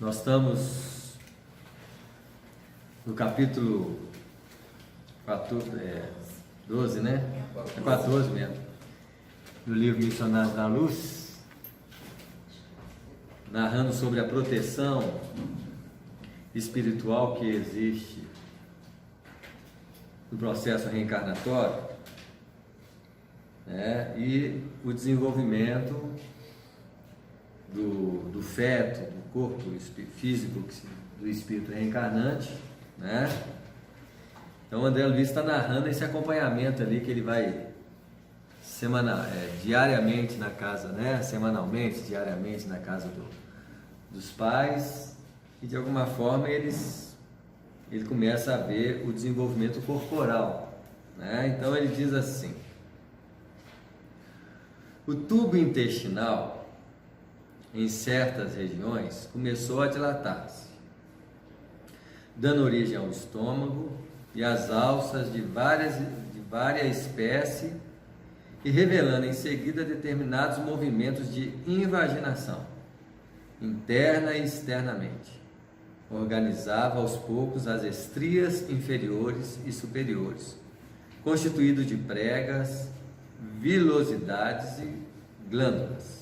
Nós estamos no capítulo 12, né? É 14 mesmo, do livro Missionários da Luz, narrando sobre a proteção espiritual que existe no processo reencarnatório, né? E o desenvolvimento do feto, do corpo físico do espírito reencarnante, né? Então o André Luiz está narrando esse acompanhamento ali que ele vai diariamente na casa, né? Semanalmente, diariamente na casa dos pais, e de alguma forma ele começa a ver o desenvolvimento corporal, né? Então ele diz assim: o tubo intestinal em certas regiões começou a dilatar-se, dando origem ao estômago e às alças de várias espécies, e revelando em seguida determinados movimentos de invaginação, interna e externamente. Organizava aos poucos as estrias inferiores e superiores, constituído de pregas, vilosidades e glândulas.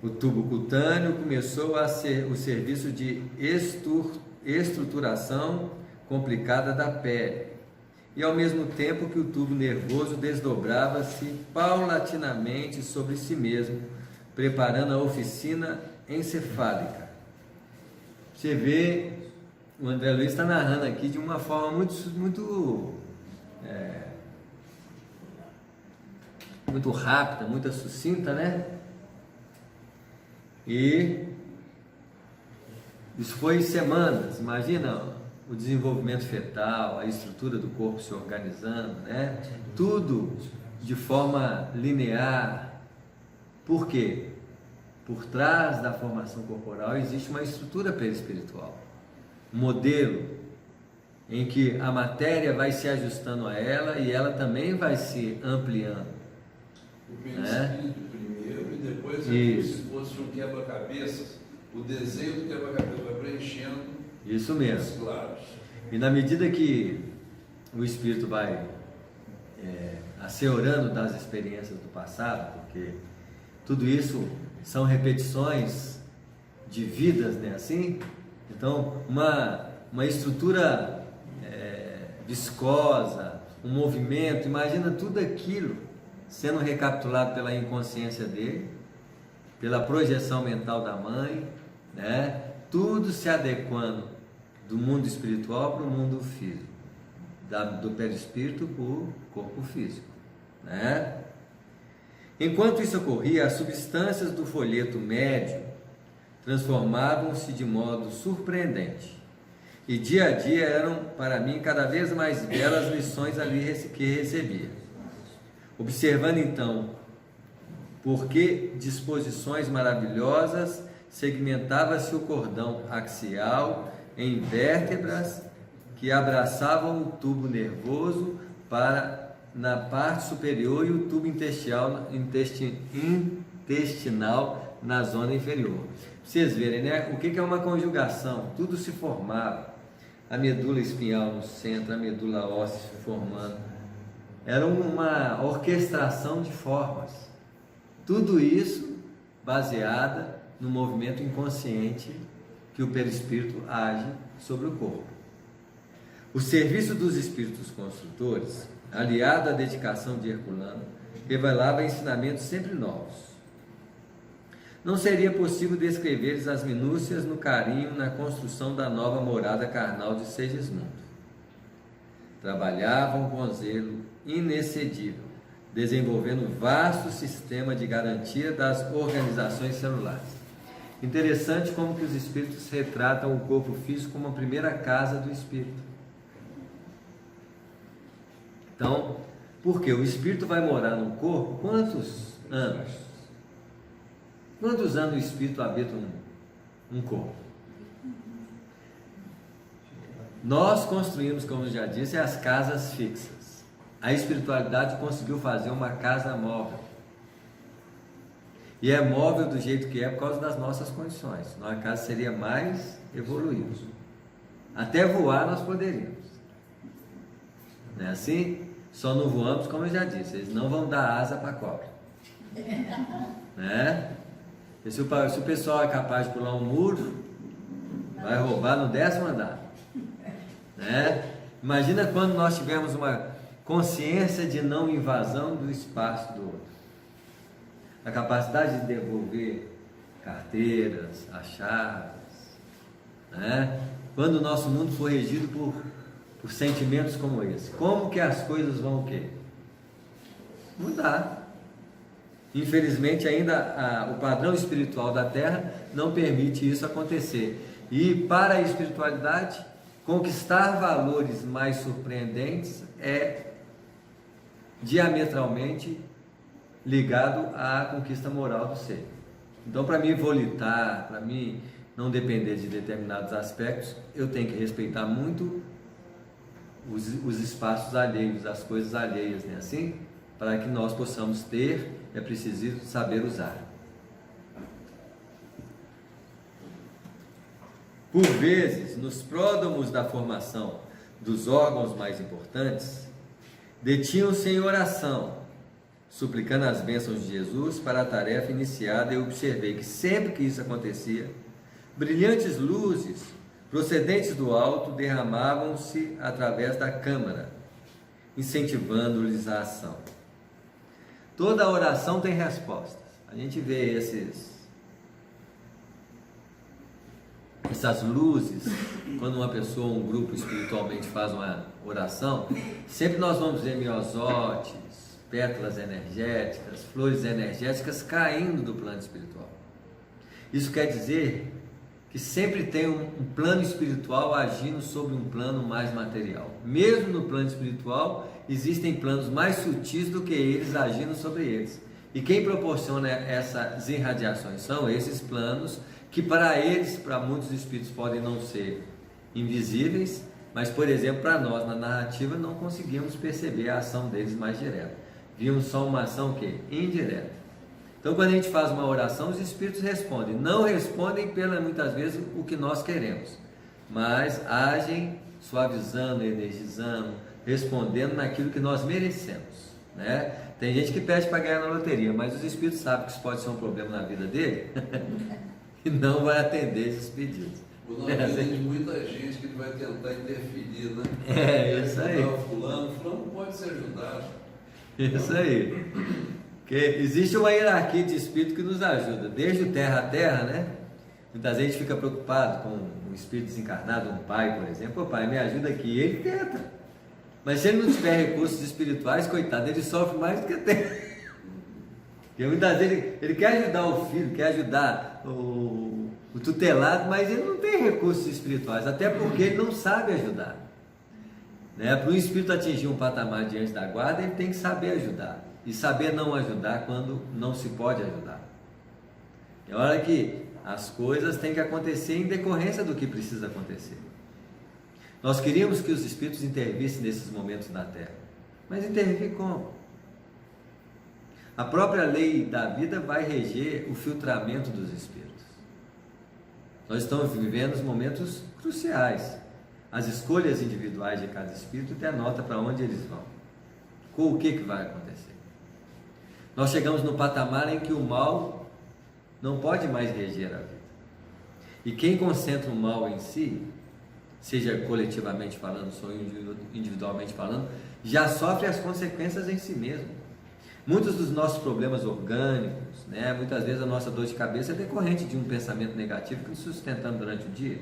O tubo cutâneo começou a ser o serviço de estruturação complicada da pele, e ao mesmo tempo que o tubo nervoso desdobrava-se paulatinamente sobre si mesmo, preparando a oficina encefálica. Você vê, o André Luiz está narrando aqui de uma forma muito rápida, muito sucinta, né? E isso foi semanas. Imagina o desenvolvimento fetal, a estrutura do corpo se organizando, né? Tudo de forma linear. Por quê? Por trás da formação corporal existe uma estrutura perispiritual, um modelo em que a matéria vai se ajustando a ela e ela também vai se ampliando. O perispírito primeiro, e depois é como se fosse um quebra-cabeças. O desenho do quebra-cabeças vai preenchendo. Isso mesmo. Os lados. E na medida que o espírito vai asseurando das experiências do passado, porque tudo isso são repetições de vidas, né? Assim, então uma estrutura viscosa, um movimento, imagina tudo aquilo sendo recapitulado pela inconsciência dele, pela projeção mental da mãe, né? Tudo se adequando do mundo espiritual para o mundo físico, do perispírito para o corpo físico, né? Enquanto isso ocorria, as substâncias do folheto médio transformavam-se de modo surpreendente, e dia a dia eram para mim cada vez mais belas lições ali que recebia. Observando então por que disposições maravilhosas segmentava-se o cordão axial em vértebras que abraçavam o tubo nervoso na parte superior e o tubo intestinal na zona inferior. Vocês verem, né? O que é uma conjugação? Tudo se formava. A medula espinhal no centro, a medula óssea se formando. Era uma orquestração de formas. Tudo isso baseada no movimento inconsciente que o perispírito age sobre o corpo. O serviço dos espíritos construtores, aliado à dedicação de Herculano, revelava ensinamentos sempre novos. Não seria possível descrever as minúcias no carinho na construção da nova morada carnal de Segismundo. Trabalhavam com zelo inexcedível, desenvolvendo vasto sistema de garantia das organizações celulares. Interessante como que os espíritos retratam o corpo físico como a primeira casa do espírito. Então, porque o espírito vai morar no corpo, quantos anos? Quantos anos o espírito habita um corpo? Nós construímos, como eu já disse, as casas fixas. A espiritualidade conseguiu fazer uma casa móvel. E é móvel do jeito que é por causa das nossas condições. Senão a casa seria mais evoluída. Até voar nós poderíamos. Não é assim? Só não voamos, como eu já disse, eles não vão dar asa para a cobra. Né? E se o pessoal é capaz de pular um muro, vai roubar no 10º andar. Né? Imagina quando nós tivermos uma consciência de não invasão do espaço do outro. A capacidade de devolver carteiras, as chaves. Né? Quando o nosso mundo for regido por sentimentos como esse, como que as coisas vão o quê? Mudar. Infelizmente ainda o padrão espiritual da Terra não permite isso acontecer. E para a espiritualidade, conquistar valores mais surpreendentes é diametralmente ligado à conquista moral do ser. Então, para mim volitar, para mim não depender de determinados aspectos, eu tenho que respeitar muito os espaços alheios, as coisas alheias, né? Assim, para que nós possamos ter, é preciso saber usar. Por vezes, nos pródromos da formação dos órgãos mais importantes, detinham-se em oração, suplicando as bênçãos de Jesus para a tarefa iniciada, e observei que sempre que isso acontecia, brilhantes luzes procedentes do alto derramavam-se através da câmara, incentivando-lhes a ação. Toda oração tem respostas. A gente vê essas luzes, quando uma pessoa, um grupo espiritualmente faz uma oração, sempre nós vamos ver miosotes, pétalas energéticas, flores energéticas caindo do plano espiritual. Isso quer dizer que sempre tem um plano espiritual agindo sobre um plano mais material. Mesmo no plano espiritual, existem planos mais sutis do que eles agindo sobre eles. E quem proporciona essas irradiações são esses planos que para eles, para muitos espíritos, podem não ser invisíveis, mas, por exemplo, para nós, na narrativa, não conseguimos perceber a ação deles mais direta. Vimos só uma ação o quê? Indireta. Então, quando a gente faz uma oração, os espíritos respondem. Não respondem, muitas vezes, o que nós queremos, mas agem suavizando, energizando, respondendo naquilo que nós merecemos, né? Tem gente que pede para ganhar na loteria, mas os espíritos sabem que isso pode ser um problema na vida dele e não vai atender esses pedidos. O nome de muita gente que vai tentar interferir, né? É, isso aí. Fulano pode ser ajudado. Isso aí. Porque existe uma hierarquia de espírito que nos ajuda, desde o terra a terra, né? Muitas vezes a gente fica preocupado com um espírito desencarnado, um pai, por exemplo. O pai me ajuda aqui, ele tenta. Mas se ele não tiver recursos espirituais, coitado, ele sofre mais do que tem. Porque muitas vezes ele quer ajudar o filho, quer ajudar o tutelado, mas ele não tem recursos espirituais, até porque ele não sabe ajudar. Né? Para um espírito atingir um patamar diante da guarda, ele tem que saber ajudar. E saber não ajudar quando não se pode ajudar. É hora que as coisas têm que acontecer em decorrência do que precisa acontecer. Nós queríamos que os espíritos intervissem nesses momentos da Terra, mas intervir como? A própria lei da vida vai reger o filtramento dos espíritos. Nós estamos vivendo momentos cruciais. As escolhas individuais de cada espírito denotam para onde eles vão. Com o que vai acontecer? Nós chegamos no patamar em que o mal não pode mais reger a vida. E quem concentra o mal em si, seja coletivamente falando, ou individualmente falando, já sofre as consequências em si mesmo. Muitos dos nossos problemas orgânicos, né, muitas vezes a nossa dor de cabeça é decorrente de um pensamento negativo que nos sustentamos durante o dia.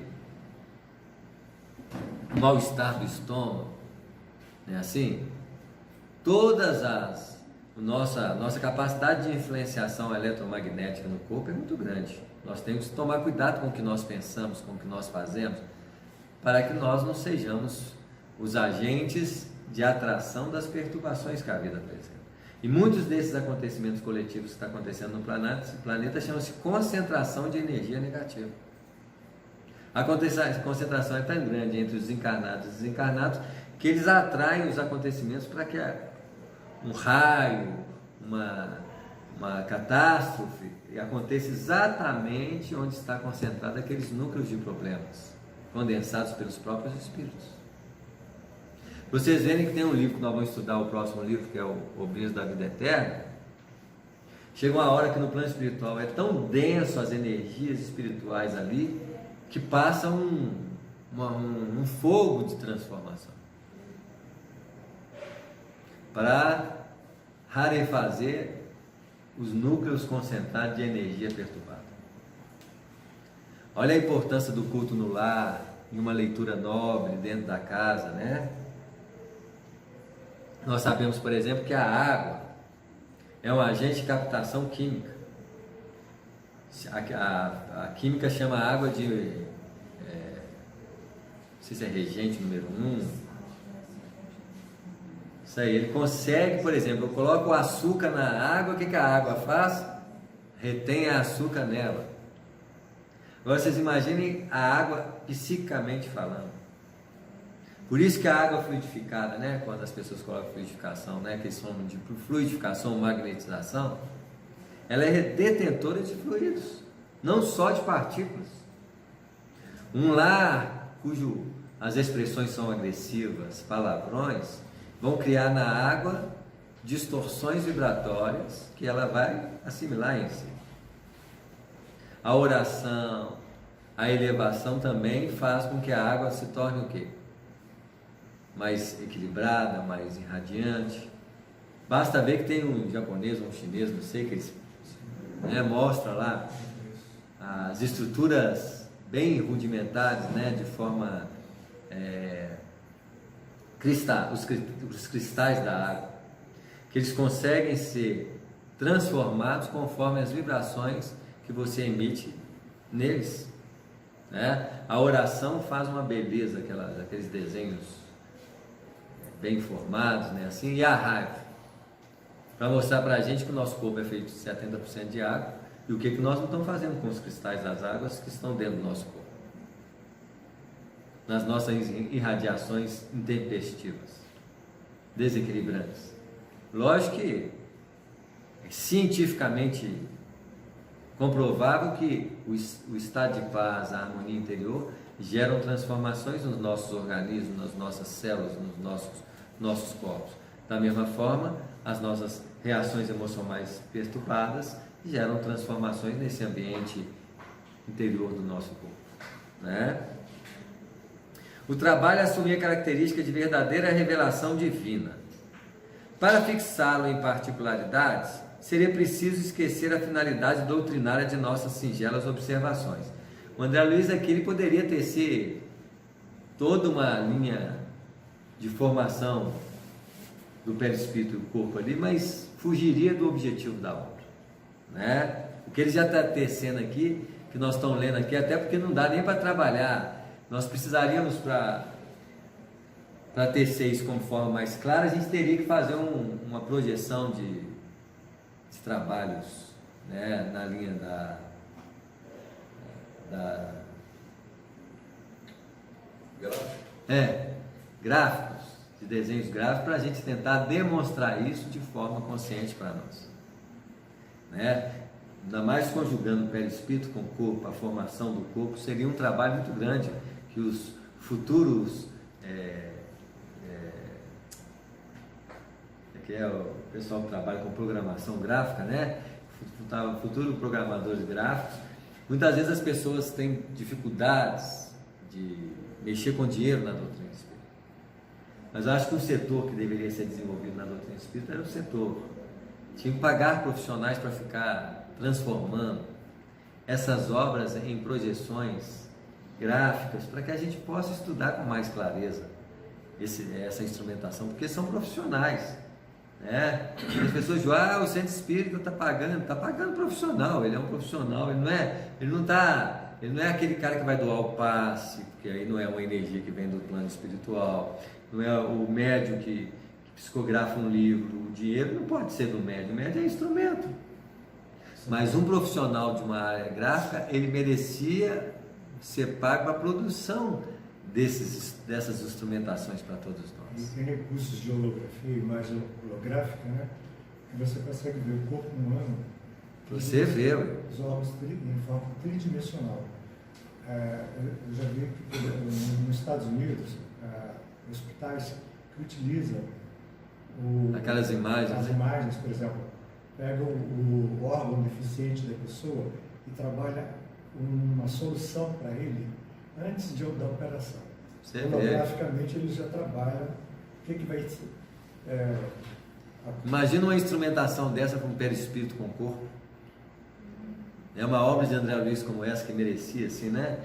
O mal-estar do estômago, não é assim? Todas nossa capacidade de influenciação eletromagnética no corpo é muito grande. Nós temos que tomar cuidado com o que nós pensamos, com o que nós fazemos, para que nós não sejamos os agentes de atração das perturbações que a vida apresenta. E muitos desses acontecimentos coletivos que estão acontecendo no planeta chamam-se concentração de energia negativa. A concentração é tão grande entre os encarnados e os desencarnados que eles atraem os acontecimentos para que um raio, uma catástrofe aconteça exatamente onde está concentrado aqueles núcleos de problemas, condensados pelos próprios espíritos. Vocês verem que tem um livro que nós vamos estudar, o próximo livro, que é o Brilho da Vida Eterna. Chega uma hora que no plano espiritual é tão denso as energias espirituais ali, que passa um fogo de transformação para rarefazer os núcleos concentrados de energia perturbada. Olha a importância do culto no lar, em uma leitura nobre dentro da casa, né? Nós sabemos, por exemplo, que a água é um agente de captação química. A química chama a água de, não sei se é regente número 1. Isso aí, ele consegue, por exemplo, eu coloco o açúcar na água, o que a água faz? Retém açúcar nela. Agora vocês imaginem a água psicamente falando. Por isso que a água fluidificada, né, quando as pessoas colocam fluidificação, né, que eles chamam de fluidificação, magnetização, ela é detentora de fluidos, não só de partículas. Um lar cujo as expressões são agressivas, palavrões, vão criar na água distorções vibratórias que ela vai assimilar em si. A oração, a elevação também faz com que a água se torne o quê? Mais equilibrada, mais irradiante. Basta ver que tem um japonês, um chinês, não sei, que eles mostra lá as estruturas bem rudimentares, né, de forma os cristais da água, que eles conseguem ser transformados conforme as vibrações que você emite neles, né? A oração faz uma beleza, aqueles desenhos bem formados, né? Assim, e a raiva, para mostrar para a gente que o nosso corpo é feito de 70% de água, e o que nós não estamos fazendo com os cristais das águas que estão dentro do nosso corpo, nas nossas irradiações intempestivas, desequilibrantes. Lógico que é cientificamente comprovável que o estado de paz, a harmonia interior, geram transformações nos nossos organismos, nas nossas células, nos nossos corpos. Da mesma forma, as nossas reações emocionais perturbadas geram transformações nesse ambiente interior do nosso corpo, né? O trabalho é assumir a característica de verdadeira revelação divina. Para fixá-lo em particularidades, seria preciso esquecer a finalidade doutrinária de nossas singelas observações. O André Luiz aqui ele poderia tecer toda uma linha de formação do perispírito e do corpo ali, mas fugiria do objetivo da obra, né? O que ele já está tecendo aqui, que nós estamos lendo aqui, até porque não dá nem para trabalhar. Nós precisaríamos, para tecer isso como forma mais clara, a gente teria que fazer uma projeção de trabalhos, né, na linha gráficos, de desenhos gráficos, para a gente tentar demonstrar isso de forma consciente para nós, né? Ainda mais conjugando o perispírito com o corpo, a formação do corpo, seria um trabalho muito grande que os futuros que é o pessoal que trabalha com programação gráfica, né? Futuros programadores gráficos, muitas vezes as pessoas têm dificuldades de mexer com dinheiro na doutrina espírita. Mas eu acho que o setor que deveria ser desenvolvido na doutrina espírita era o setor. Tinha que pagar profissionais para ficar transformando essas obras em projeções gráficas, para que a gente possa estudar com mais clareza essa instrumentação, porque são profissionais, né? As pessoas dizem, o centro espírita está pagando profissional, ele é um profissional, ele não é aquele cara que vai doar o passe, porque aí não é uma energia que vem do plano espiritual, não é o médium que psicografa um livro, o dinheiro não pode ser do médium, o médium é instrumento. Mas um profissional de uma área gráfica, ele merecia ser pago para a produção dessas instrumentações para todos nós. E tem recursos de holografia, imagem holográfica, né? Que você consegue ver o corpo humano Você vê, os órgãos em forma tridimensional. Eu já vi que nos Estados Unidos, hospitais que utilizam aquelas imagens, as imagens, por exemplo, pegam o órgão deficiente da pessoa e trabalha uma solução para ele antes da operação. Holograficamente eles já trabalham o que vai ser. Imagina uma instrumentação dessa com perispírito com corpo. É uma obra de André Luiz como essa que merecia, assim, né?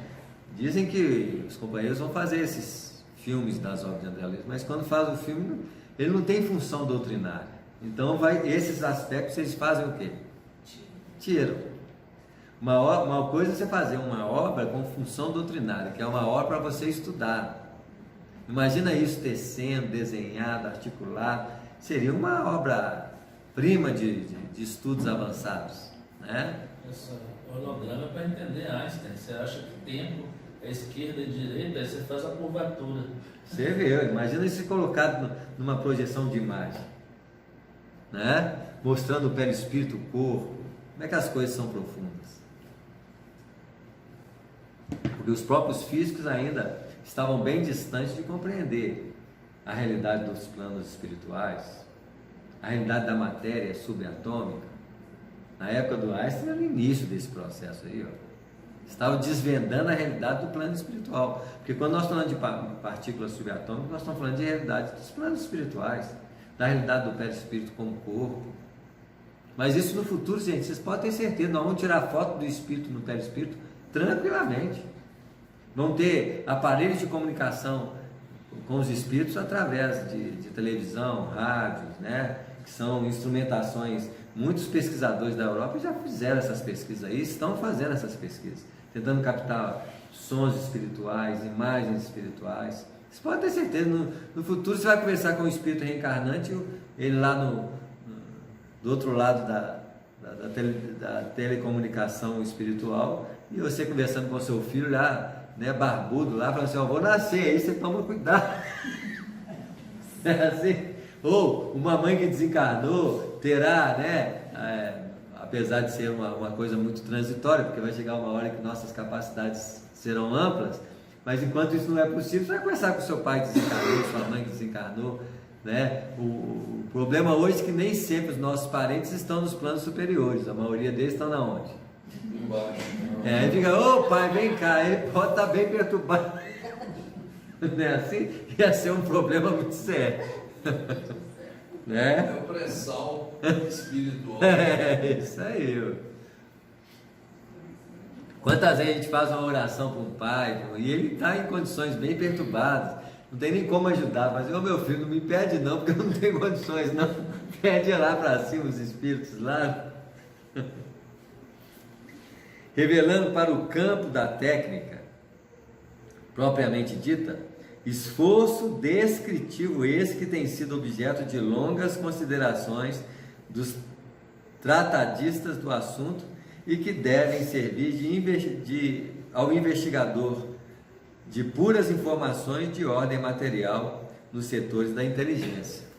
Dizem que os companheiros vão fazer esses filmes das obras de André Luiz, mas quando faz o filme, ele não tem função doutrinária. Então, esses aspectos eles fazem o quê? Tiram. Uma coisa é você fazer uma obra com função doutrinária, que é uma obra para você estudar. Imagina isso tecendo, desenhado, articulado. Seria uma obra-prima de estudos avançados, né? Essa holograma é para entender Einstein. Você acha que tempo é esquerda e direita, aí você faz a curvatura. Você vê, imagina isso colocado numa projeção de imagem, né? Mostrando o perispírito, o corpo. Como é que as coisas são profundas? Porque os próprios físicos ainda estavam bem distantes de compreender a realidade dos planos espirituais, a realidade da matéria subatômica. Na época do Einstein, era o início desse processo aí, ó. Estava desvendando a realidade do plano espiritual. Porque quando nós falamos de partículas subatômicas, nós estamos falando de realidade dos planos espirituais, da realidade do perispírito como corpo. Mas isso no futuro, gente, vocês podem ter certeza, nós vamos tirar foto do espírito no perispírito tranquilamente. Vão ter aparelhos de comunicação com os espíritos através de televisão, rádios, né? Que são instrumentações. Muitos pesquisadores da Europa já fizeram essas pesquisas aí, estão fazendo essas pesquisas, tentando captar sons espirituais, imagens espirituais. Você pode ter certeza, no futuro você vai conversar com o espírito reencarnante, ele lá do outro lado da telecomunicação espiritual, e você conversando com seu filho lá, né, barbudo lá, falando assim, ó, vou nascer, aí você toma cuidado. É assim? Ou uma mãe que desencarnou terá, né, apesar de ser uma coisa muito transitória, porque vai chegar uma hora que nossas capacidades serão amplas, mas enquanto isso não é possível, você vai conversar com seu pai que desencarnou, sua mãe que desencarnou, né? O problema hoje é que nem sempre os nossos parentes estão nos planos superiores, a maioria deles estão na onde? Embaixo. Aí fica, ô pai, vem cá, ele pode estar bem perturbado. Não é assim? Ia ser um problema muito sério. Né? É o pré-sal espiritual. É isso aí. Quantas vezes a gente faz uma oração para um pai e ele está em condições bem perturbadas, não tem nem como ajudar, mas meu filho, não me pede não, porque eu não tenho condições não, pede lá para cima os espíritos lá. Revelando para o campo da técnica propriamente dita, esforço descritivo esse que tem sido objeto de longas considerações dos tratadistas do assunto e que devem servir ao investigador de puras informações de ordem material nos setores da inteligência.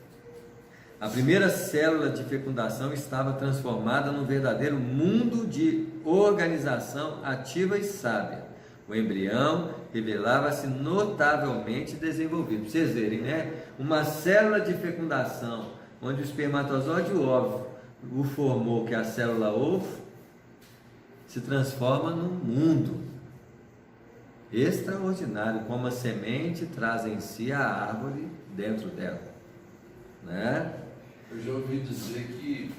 A primeira célula de fecundação estava transformada num verdadeiro mundo de organização ativa e sábia. O embrião revelava-se notavelmente desenvolvido. Para vocês verem, né? Uma célula de fecundação, onde o espermatozoide e o óvulo o formou, que é a célula ovo, se transforma num mundo extraordinário, como a semente traz em si a árvore dentro dela, né? Eu já ouvi dizer que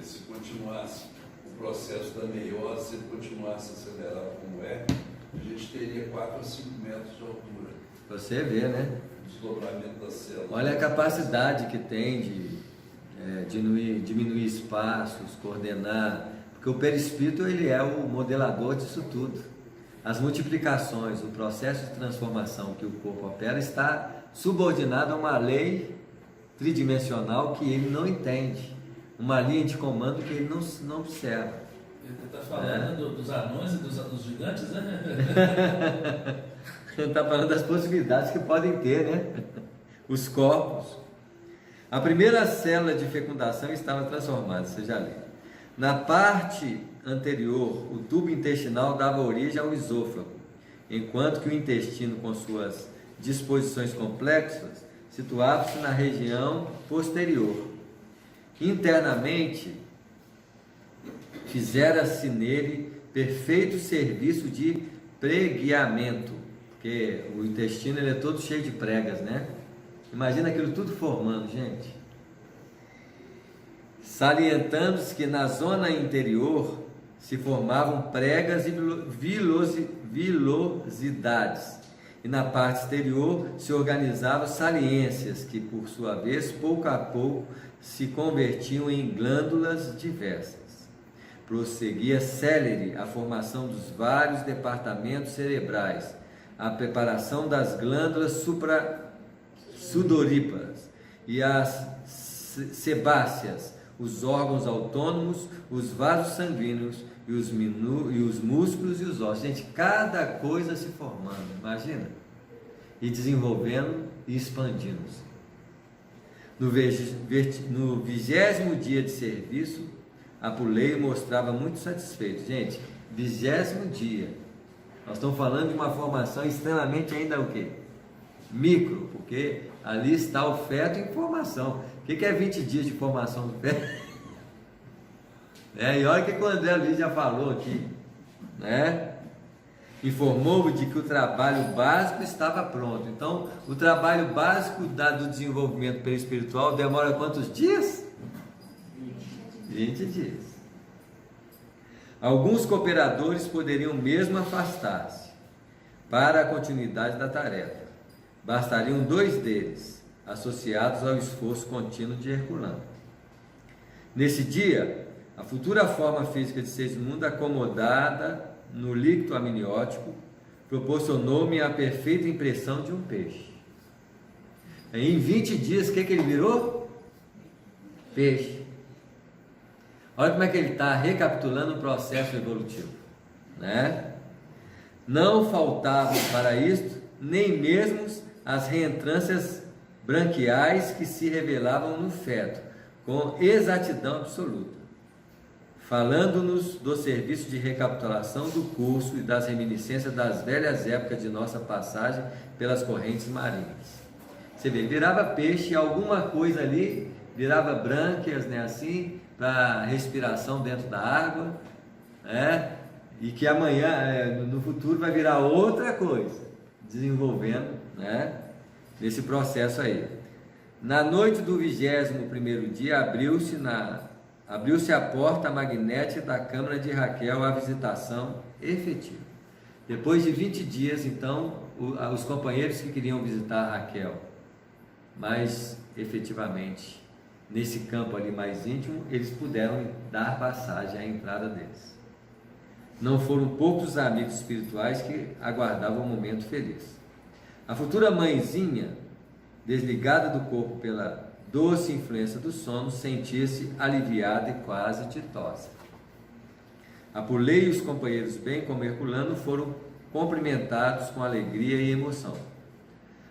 se continuasse o processo da meiose, se ele continuasse acelerado como é, a gente teria 4 a 5 metros de altura. Você vê, né? O desdobramento da célula. Olha a capacidade que tem de diminuir espaços, coordenar, porque o perispírito ele é o modelador disso tudo. As multiplicações, o processo de transformação que o corpo opera está subordinado a uma lei tridimensional que ele não entende, uma linha de comando que ele não observa. Ele está falando dos anões e dos gigantes, né? Ele está falando das possibilidades que podem ter, né? Os corpos. A primeira célula de fecundação estava transformada, você já leu. Na parte anterior, o tubo intestinal dava origem ao esôfago, enquanto que o intestino, com suas disposições complexas, situava-se na região posterior. Internamente, fizera-se nele perfeito serviço de preguiamento, porque o intestino ele é todo cheio de pregas, né? Imagina aquilo tudo formando, gente. Salientando-se que na zona interior se formavam pregas e vilosidades, e na parte exterior se organizavam saliências, que por sua vez, pouco a pouco, se convertiam em glândulas diversas. Prosseguia célere a formação dos vários departamentos cerebrais, a preparação das glândulas sudoríparas e as sebáceas, os órgãos autônomos, os vasos sanguíneos e os músculos e os ossos. Gente, cada coisa se formando, imagina, e desenvolvendo e expandindo-se. No 20º dia de serviço, Apuleio mostrava muito satisfeito. Gente, 20º dia, nós estamos falando de uma formação extremamente ainda o quê? Micro, porque ali está o feto em formação. O que é 20 dias de formação do feto? E olha o que o André Luiz já falou aqui, né? Informou-me de que o trabalho básico estava pronto. Então, o trabalho básico do desenvolvimento perispiritual demora quantos dias? 20 dias. Alguns cooperadores poderiam mesmo afastar-se para a continuidade da tarefa. Bastariam 2 deles, associados ao esforço contínuo de Herculano. Nesse dia, a futura forma física de Segismundo, acomodada no líquido amniótico, proporcionou-me a perfeita impressão de um peixe. Em 20 dias, o que ele virou? Peixe. Olha como é que ele está recapitulando o processo evolutivo, né? Não faltavam para isto nem mesmo as reentrâncias branquiais que se revelavam no feto, com exatidão absoluta, falando-nos do serviço de recapitulação do curso e das reminiscências das velhas épocas de nossa passagem pelas correntes marinhas. Você vê, virava peixe, alguma coisa ali, virava brânquias, né, assim, para respiração dentro da água, né? E que amanhã, no futuro, vai virar outra coisa, desenvolvendo, né, nesse processo aí. Na noite do 21º dia, abriu-se a porta magnética da câmara de Raquel à visitação efetiva. Depois de 20 dias, então, os companheiros que queriam visitar Raquel, mas efetivamente nesse campo ali mais íntimo, eles puderam dar passagem à entrada deles. Não foram poucos os amigos espirituais que aguardavam o momento feliz. A futura mãezinha, desligada do corpo pela doce influência do sono, sentia-se aliviada e quase ditosa. Apuleio e os companheiros, bem como Herculano, foram cumprimentados com alegria e emoção.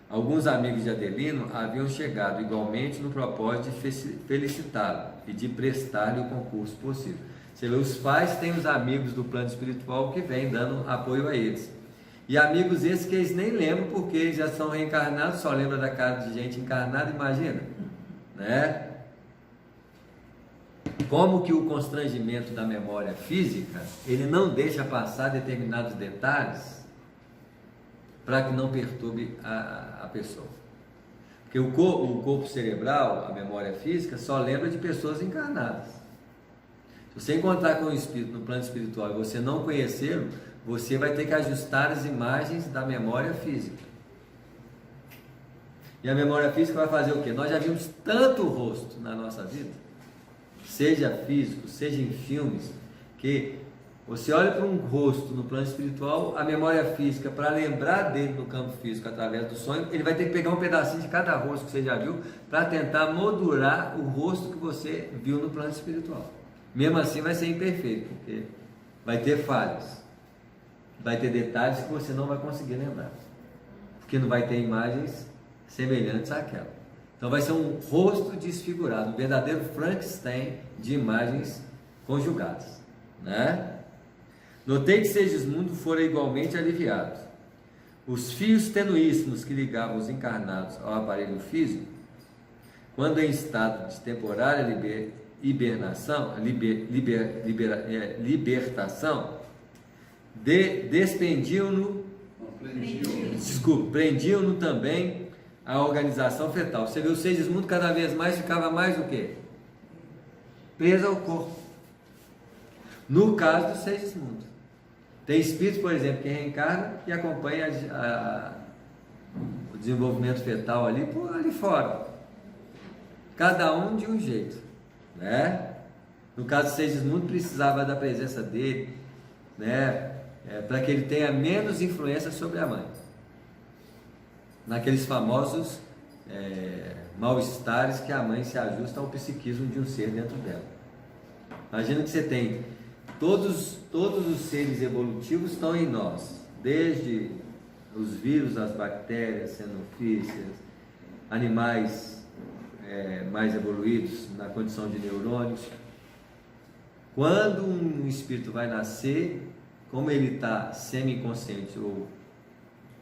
Alguns amigos de Adelino haviam chegado igualmente no propósito de felicitá-lo e de prestar-lhe o concurso possível. Você vê, os pais têm os amigos do plano espiritual que vêm dando apoio a eles. E amigos esses que eles nem lembram porque eles já são reencarnados, só lembram da cara de gente encarnada, imagina, né? Como que o constrangimento da memória física, ele não deixa passar determinados detalhes para que não perturbe a pessoa. Porque o corpo cerebral, a memória física, só lembra de pessoas encarnadas. Se você encontrar com o espírito no plano espiritual e você não conhecê-lo, você vai ter que ajustar as imagens da memória física. E a memória física vai fazer o quê? Nós já vimos tanto rosto na nossa vida, seja físico, seja em filmes, que você olha para um rosto no plano espiritual, a memória física, para lembrar dele no campo físico através do sonho, ele vai ter que pegar um pedacinho de cada rosto que você já viu, para tentar moldurar o rosto que você viu no plano espiritual. Mesmo assim vai ser imperfeito, porque vai ter falhas, vai ter detalhes que você não vai conseguir lembrar, porque não vai ter imagens semelhantes àquela. Então vai ser um rosto desfigurado, um verdadeiro Frankenstein de imagens conjugados, né? Notei que Segismundo fora igualmente aliviado. Os fios tenuíssimos que ligavam os encarnados ao aparelho físico, quando em estado de temporária libertação, prendiam-no também a organização fetal. Você vê, o Segismundo cada vez mais ficava mais o quê? Preso ao corpo. No caso do Segismundo. Tem espíritos, por exemplo, que reencarnam e acompanham o desenvolvimento fetal ali fora. Cada um de um jeito, né? No caso do Segismundo, precisava da presença dele, né? Para que ele tenha menos influência sobre a mãe. Naqueles famosos mal-estares que a mãe se ajusta ao psiquismo de um ser dentro dela. Imagina que você tem todos os seres evolutivos estão em nós, desde os vírus, as bactérias, xenofícias, animais mais evoluídos na condição de neurônios. Quando um espírito vai nascer, como ele está semi-consciente ou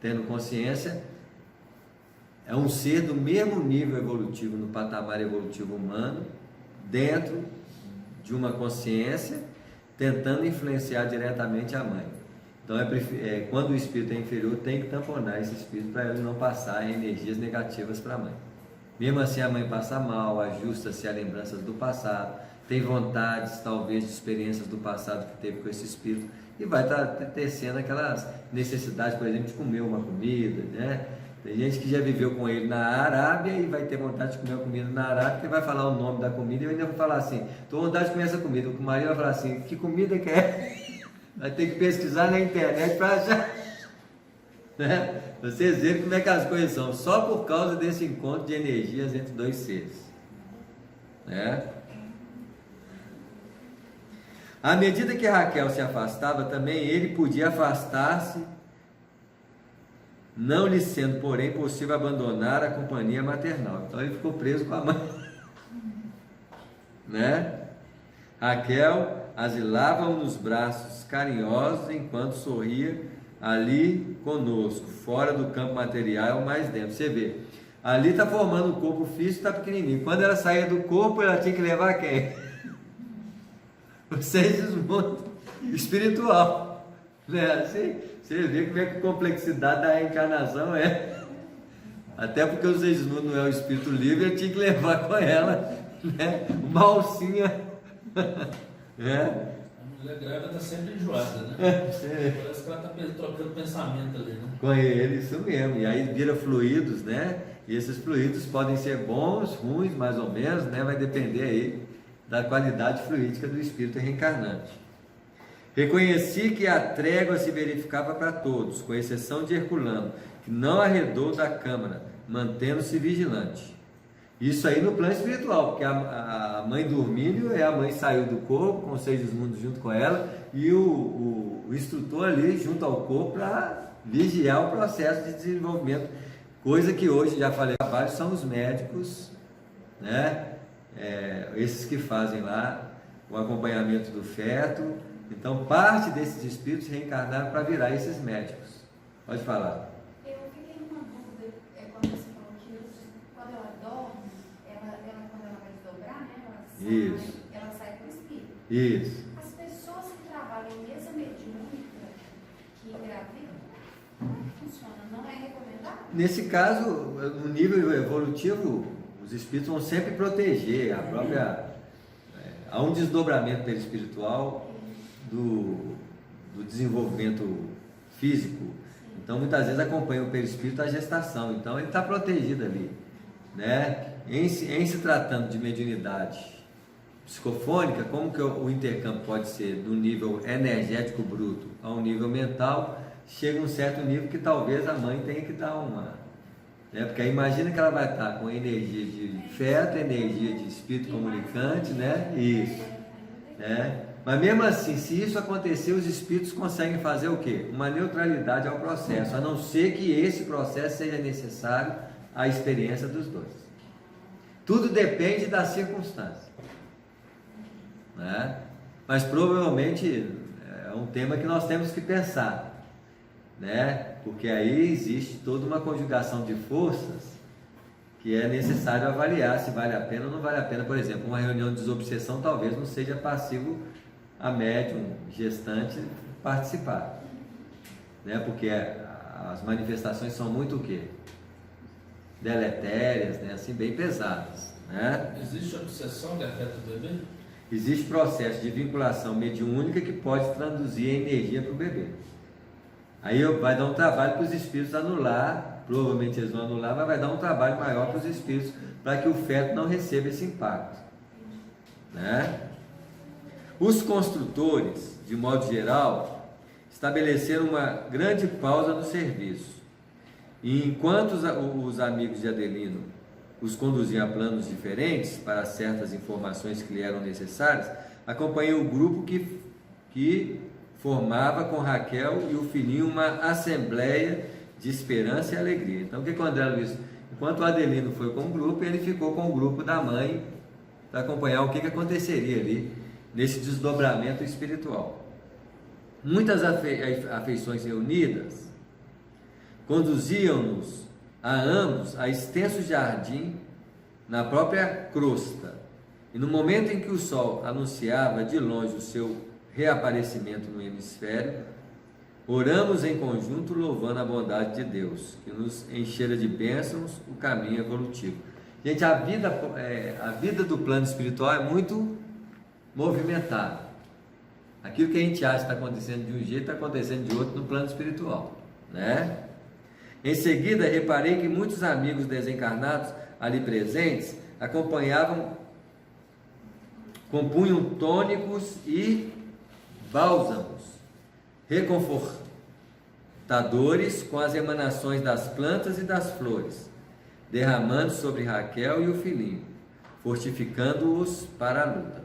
tendo consciência, é um ser do mesmo nível evolutivo, no patamar evolutivo humano, dentro de uma consciência, tentando influenciar diretamente a mãe. Então, quando o espírito é inferior, tem que tamponar esse espírito para ele não passar energias negativas para a mãe. Mesmo assim, a mãe passa mal, ajusta-se a lembranças do passado, tem vontades, talvez, de experiências do passado que teve com esse espírito, e vai estar tecendo aquelas necessidades, por exemplo, de comer uma comida, né? Tem gente que já viveu com ele na Arábia e vai ter vontade de comer uma comida na Arábia, porque vai falar o nome da comida e eu ainda vou falar assim, estou com vontade de comer essa comida. O marido vai falar assim, que comida que é? Vai ter que pesquisar na internet para achar. Né? Vocês verem como é que as coisas são, só por causa desse encontro de energias entre dois seres. Né? À medida que Raquel se afastava, também ele podia afastar-se, não lhe sendo, porém, possível abandonar a companhia maternal. Então ele ficou preso com a mãe. Né? Raquel asilava-o nos braços carinhosos enquanto sorria ali conosco, fora do campo material, mais dentro. Você vê, ali está formando o corpo físico, está pequenininho. Quando ela saía do corpo, ela tinha que levar quem? O Segismundo espiritual. Né? Assim, você vê como é que a complexidade da reencarnação é. Até porque o Segismundo não é o espírito livre, ele tinha que levar com ela, né? Uma alcinha. É. A mulher grávida está sempre enjoada, né? Parece que ela está trocando pensamento ali, né? Com ele, isso mesmo. E aí vira fluidos, né? E esses fluidos podem ser bons, ruins, mais ou menos, né? Vai depender aí da qualidade fluídica do espírito reencarnante. Reconheci que a trégua se verificava para todos, com exceção de Herculano, que não arredou da câmara, mantendo-se vigilante. Isso aí no plano espiritual, porque a mãe dormindo, a mãe saiu do corpo, com os Segismundos junto com ela, e o instrutor ali junto ao corpo para vigiar o processo de desenvolvimento, coisa que hoje, já falei abaixo, são os médicos, né? Esses que fazem lá o acompanhamento do feto. Então, parte desses espíritos reencarnaram para virar esses médicos. Pode falar. Eu fiquei com uma dúvida quando você falou que quando ela dorme, quando ela vai desdobrar, né? Ela sai com o espírito. Isso. As pessoas que trabalham em mesa mediúnica, que engravidam, como é que funciona? Não é recomendado? Nesse caso, no nível evolutivo, os espíritos vão sempre proteger a própria... há um desdobramento perispiritual do desenvolvimento físico. Então, muitas vezes acompanha o perispírito a gestação. Então, ele está protegido ali. Né? Em se tratando de mediunidade psicofônica, como que o intercâmbio pode ser do nível energético bruto ao nível mental, chega a um certo nível que talvez a mãe tenha que dar uma... Né? Porque aí imagina que ela vai estar com energia de feto, energia de espírito comunicante, né? Isso. Né? Mas mesmo assim, se isso acontecer, os espíritos conseguem fazer o quê? Uma neutralidade ao processo, a não ser que esse processo seja necessário à experiência dos dois. Tudo depende da circunstância. Né? mas provavelmente é um tema que nós temos que pensar, né? Porque aí existe toda uma conjugação de forças que é necessário avaliar se vale a pena ou não vale a pena. Por exemplo, uma reunião de desobsessão talvez não seja passivo a médium gestante participar, né? Porque as manifestações são muito o quê? Deletérias, né? Assim, bem pesadas, né? Existe obsessão que afeta o bebê? Existe processo de vinculação mediúnica que pode traduzir a energia para o bebê. Aí vai dar um trabalho para os espíritos anular, provavelmente eles vão anular, mas vai dar um trabalho maior para os espíritos para que o feto não receba esse impacto, né? Os construtores, de modo geral, estabeleceram uma grande pausa no serviço. E enquanto os amigos de Adelino os conduziam a planos diferentes para certas informações que lhe eram necessárias, acompanhei o grupo que formava com Raquel e o filhinho uma assembleia de esperança e alegria. Então, o que o André Luiz, enquanto o Adelino foi com o grupo, ele ficou com o grupo da mãe para acompanhar o que aconteceria ali nesse desdobramento espiritual. Muitas afeições reunidas conduziam-nos a ambos a extenso jardim na própria crosta, e no momento em que o sol anunciava de longe o seu reaparecimento no hemisfério, oramos em conjunto louvando a bondade de Deus, que nos enchera de bênçãos o caminho evolutivo. Gente, a vida do plano espiritual é muito movimentada. Aquilo que a gente acha que está acontecendo de um jeito, está acontecendo de outro no plano espiritual, né? Em seguida, reparei que muitos amigos desencarnados ali presentes compunham tônicos e bálsamos reconfortadores com as emanações das plantas e das flores, derramando sobre Raquel e o filhinho, fortificando-os para a luta.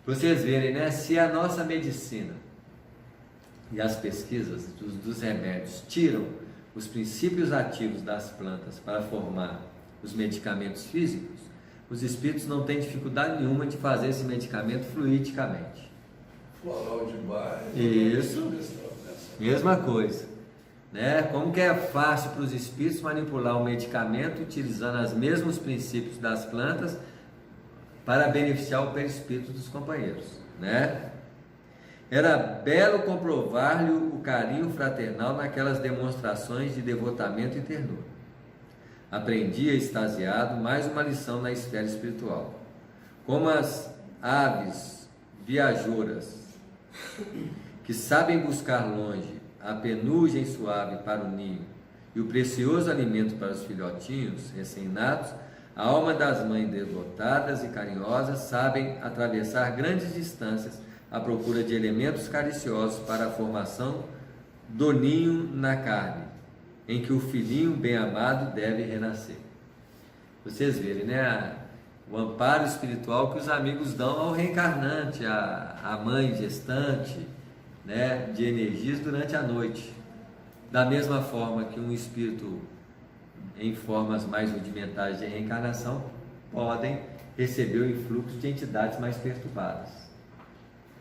Para vocês verem, né? Se a nossa medicina e as pesquisas dos remédios tiram os princípios ativos das plantas para formar os medicamentos físicos, os espíritos não têm dificuldade nenhuma de fazer esse medicamento fluidicamente. Floral de bairro. Isso, mesma coisa, né? Como que é fácil para os espíritos manipular o medicamento utilizando os mesmos princípios das plantas para beneficiar o perispírito dos companheiros, né? Era belo comprovar-lhe o carinho fraternal naquelas demonstrações de devotamento e ternura. Aprendia extasiado mais uma lição na esfera espiritual. Como as aves viajoras que sabem buscar longe a penugem suave para o ninho e o precioso alimento para os filhotinhos recém-natos, a alma das mães devotadas e carinhosas sabem atravessar grandes distâncias à procura de elementos cariciosos para a formação do ninho na carne, em que o filhinho bem-amado deve renascer. Vocês verem, né? O amparo espiritual que os amigos dão ao reencarnante, à mãe gestante, né? De energias durante a noite. Da mesma forma que um espírito em formas mais rudimentares de reencarnação podem receber o influxo de entidades mais perturbadas,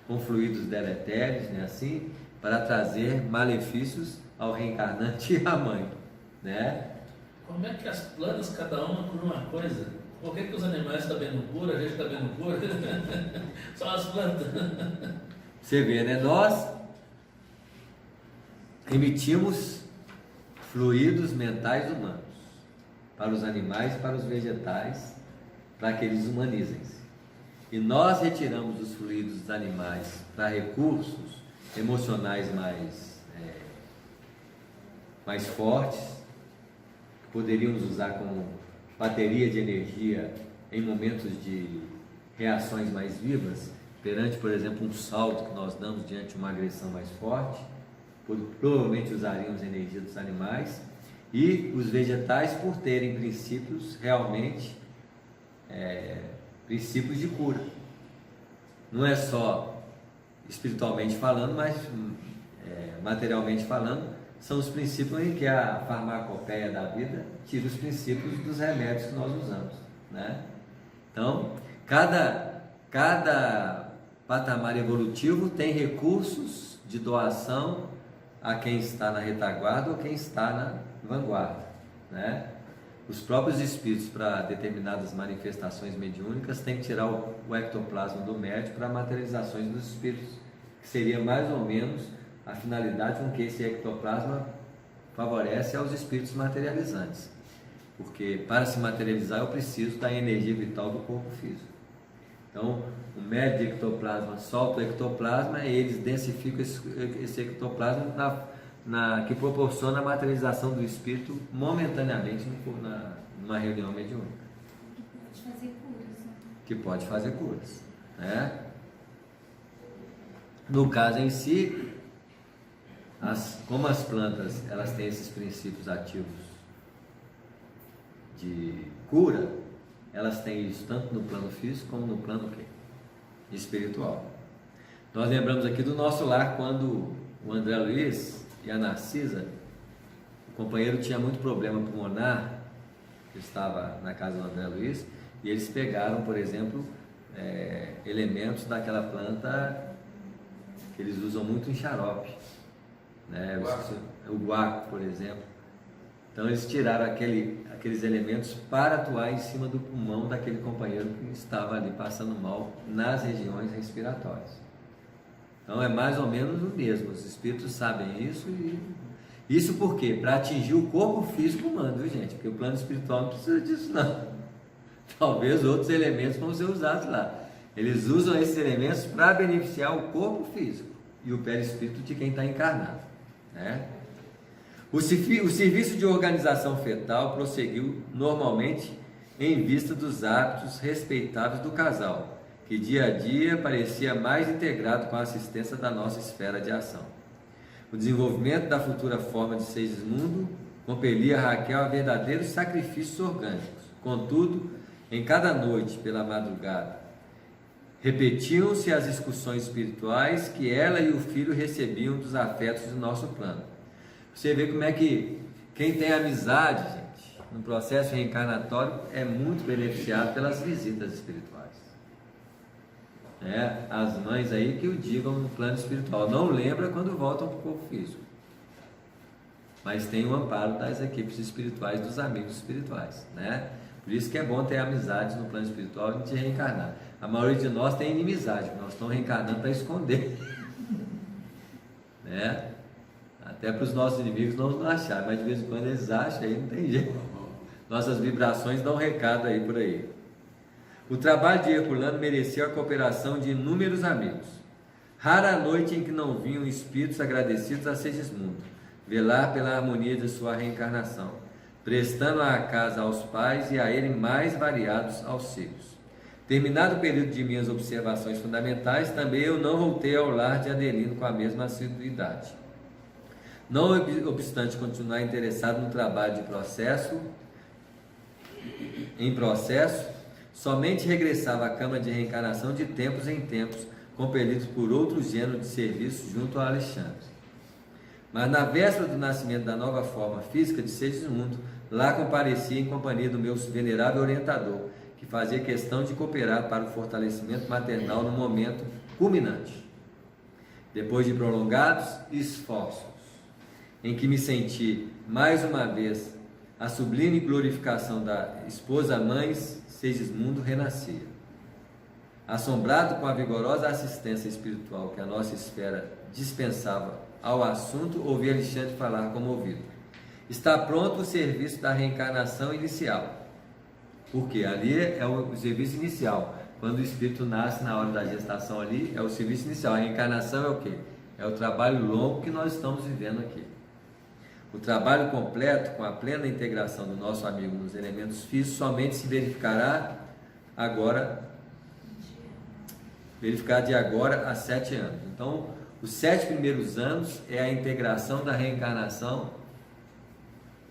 com fluidos deletérios, né, assim, para trazer malefícios ao reencarnante e à mãe, né? Como é que as plantas, cada uma por uma coisa? Por que os animais estão vendo cura, a gente está vendo cura? Só as plantas. Você vê, né? Nós emitimos fluidos mentais humanos para os animais e para os vegetais, para que eles humanizem-se. E nós retiramos os fluidos dos animais para recursos emocionais mais fortes, que poderíamos usar como bateria de energia em momentos de reações mais vivas, perante, por exemplo, um salto que nós damos diante de uma agressão mais forte. Provavelmente usaríamos a energia dos animais, e os vegetais por terem princípios realmente princípios de cura, não é só espiritualmente falando, mas materialmente falando, são os princípios em que a farmacopeia da vida tira os princípios dos remédios que nós usamos, né? Então, cada patamar evolutivo tem recursos de doação a quem está na retaguarda ou quem está na vanguarda, né? Os próprios espíritos, para determinadas manifestações mediúnicas, têm que tirar o ectoplasma do médium para materializações dos espíritos, que seria mais ou menos a finalidade com que esse ectoplasma favorece aos espíritos materializantes. Porque para se materializar eu preciso da energia vital do corpo físico. Então, o médium de ectoplasma solta o ectoplasma e eles densificam esse ectoplasma que proporciona a materialização do espírito momentaneamente numa reunião mediúnica. Que pode fazer curas, né? Que pode fazer curas, né? No caso em si, como as plantas elas têm esses princípios ativos de cura, elas têm isso tanto no plano físico como no plano espiritual. Nós lembramos aqui do nosso lar, quando o André Luiz e a Narcisa, o companheiro tinha muito problema pulmonar, estava na casa do André Luiz, e eles pegaram, por exemplo, elementos daquela planta que eles usam muito em xarope, né? O guaco, por exemplo. Então eles tiraram aqueles elementos para atuar em cima do pulmão daquele companheiro que estava ali passando mal nas regiões respiratórias. Então é mais ou menos o mesmo, os espíritos sabem isso. E isso por quê? Para atingir o corpo físico humano, viu, gente? Porque o plano espiritual não precisa disso não. Talvez outros elementos vão ser usados lá. Eles usam esses elementos para beneficiar o corpo físico e o perispírito de quem está encarnado, né? O serviço de organização fetal prosseguiu normalmente em vista dos hábitos respeitáveis do casal, que dia a dia parecia mais integrado com a assistência da nossa esfera de ação. O desenvolvimento da futura forma de Segismundo compelia Raquel a verdadeiros sacrifícios orgânicos. Contudo, em cada noite pela madrugada, repetiam-se as discussões espirituais que ela e o filho recebiam dos afetos do nosso plano. Você vê como é que quem tem amizade, gente, no processo reencarnatório é muito beneficiado pelas visitas espirituais. As mães aí que o digam no plano espiritual, não lembra quando voltam para o corpo físico, mas tem o amparo das equipes espirituais, dos amigos espirituais, né? Por isso que é bom ter amizades no plano espiritual e a gente reencarnar. A maioria de nós tem inimizade, nós estamos reencarnando para esconder, né? Até para os nossos inimigos não nos acharem, mas de vez em quando eles acham, aí não tem jeito. Nossas vibrações dão um recado aí por aí. O trabalho de Herculano mereceu a cooperação de inúmeros amigos. Rara a noite em que não vinham espíritos agradecidos a Segismundo, velar pela harmonia de sua reencarnação, prestando a casa aos pais e a ele mais variados auxílios. Terminado o período de minhas observações fundamentais, também eu não voltei ao lar de Adelino com a mesma assiduidade. Não obstante continuar interessado no trabalho de processo, somente regressava à cama de reencarnação de tempos em tempos, compelido por outro gênero de serviço junto a Alexandre. Mas na véspera do nascimento da nova forma física de Segismundo, lá comparecia em companhia do meu venerável orientador, que fazia questão de cooperar para o fortalecimento maternal no momento culminante. Depois de prolongados esforços, em que me senti mais uma vez a sublime glorificação da esposa-mãe, Segismundo renascia. Assombrado com a vigorosa assistência espiritual que a nossa esfera dispensava ao assunto, ouvi Alexandre falar comovido. Está pronto o serviço da reencarnação inicial. Porque ali é o serviço inicial. Quando o espírito nasce na hora da gestação ali, é o serviço inicial. A reencarnação é o quê? É o trabalho longo que nós estamos vivendo aqui. O trabalho completo, com a plena integração do nosso amigo nos elementos físicos, somente se verificará de agora a 7 anos. Então, os 7 primeiros anos é a integração da reencarnação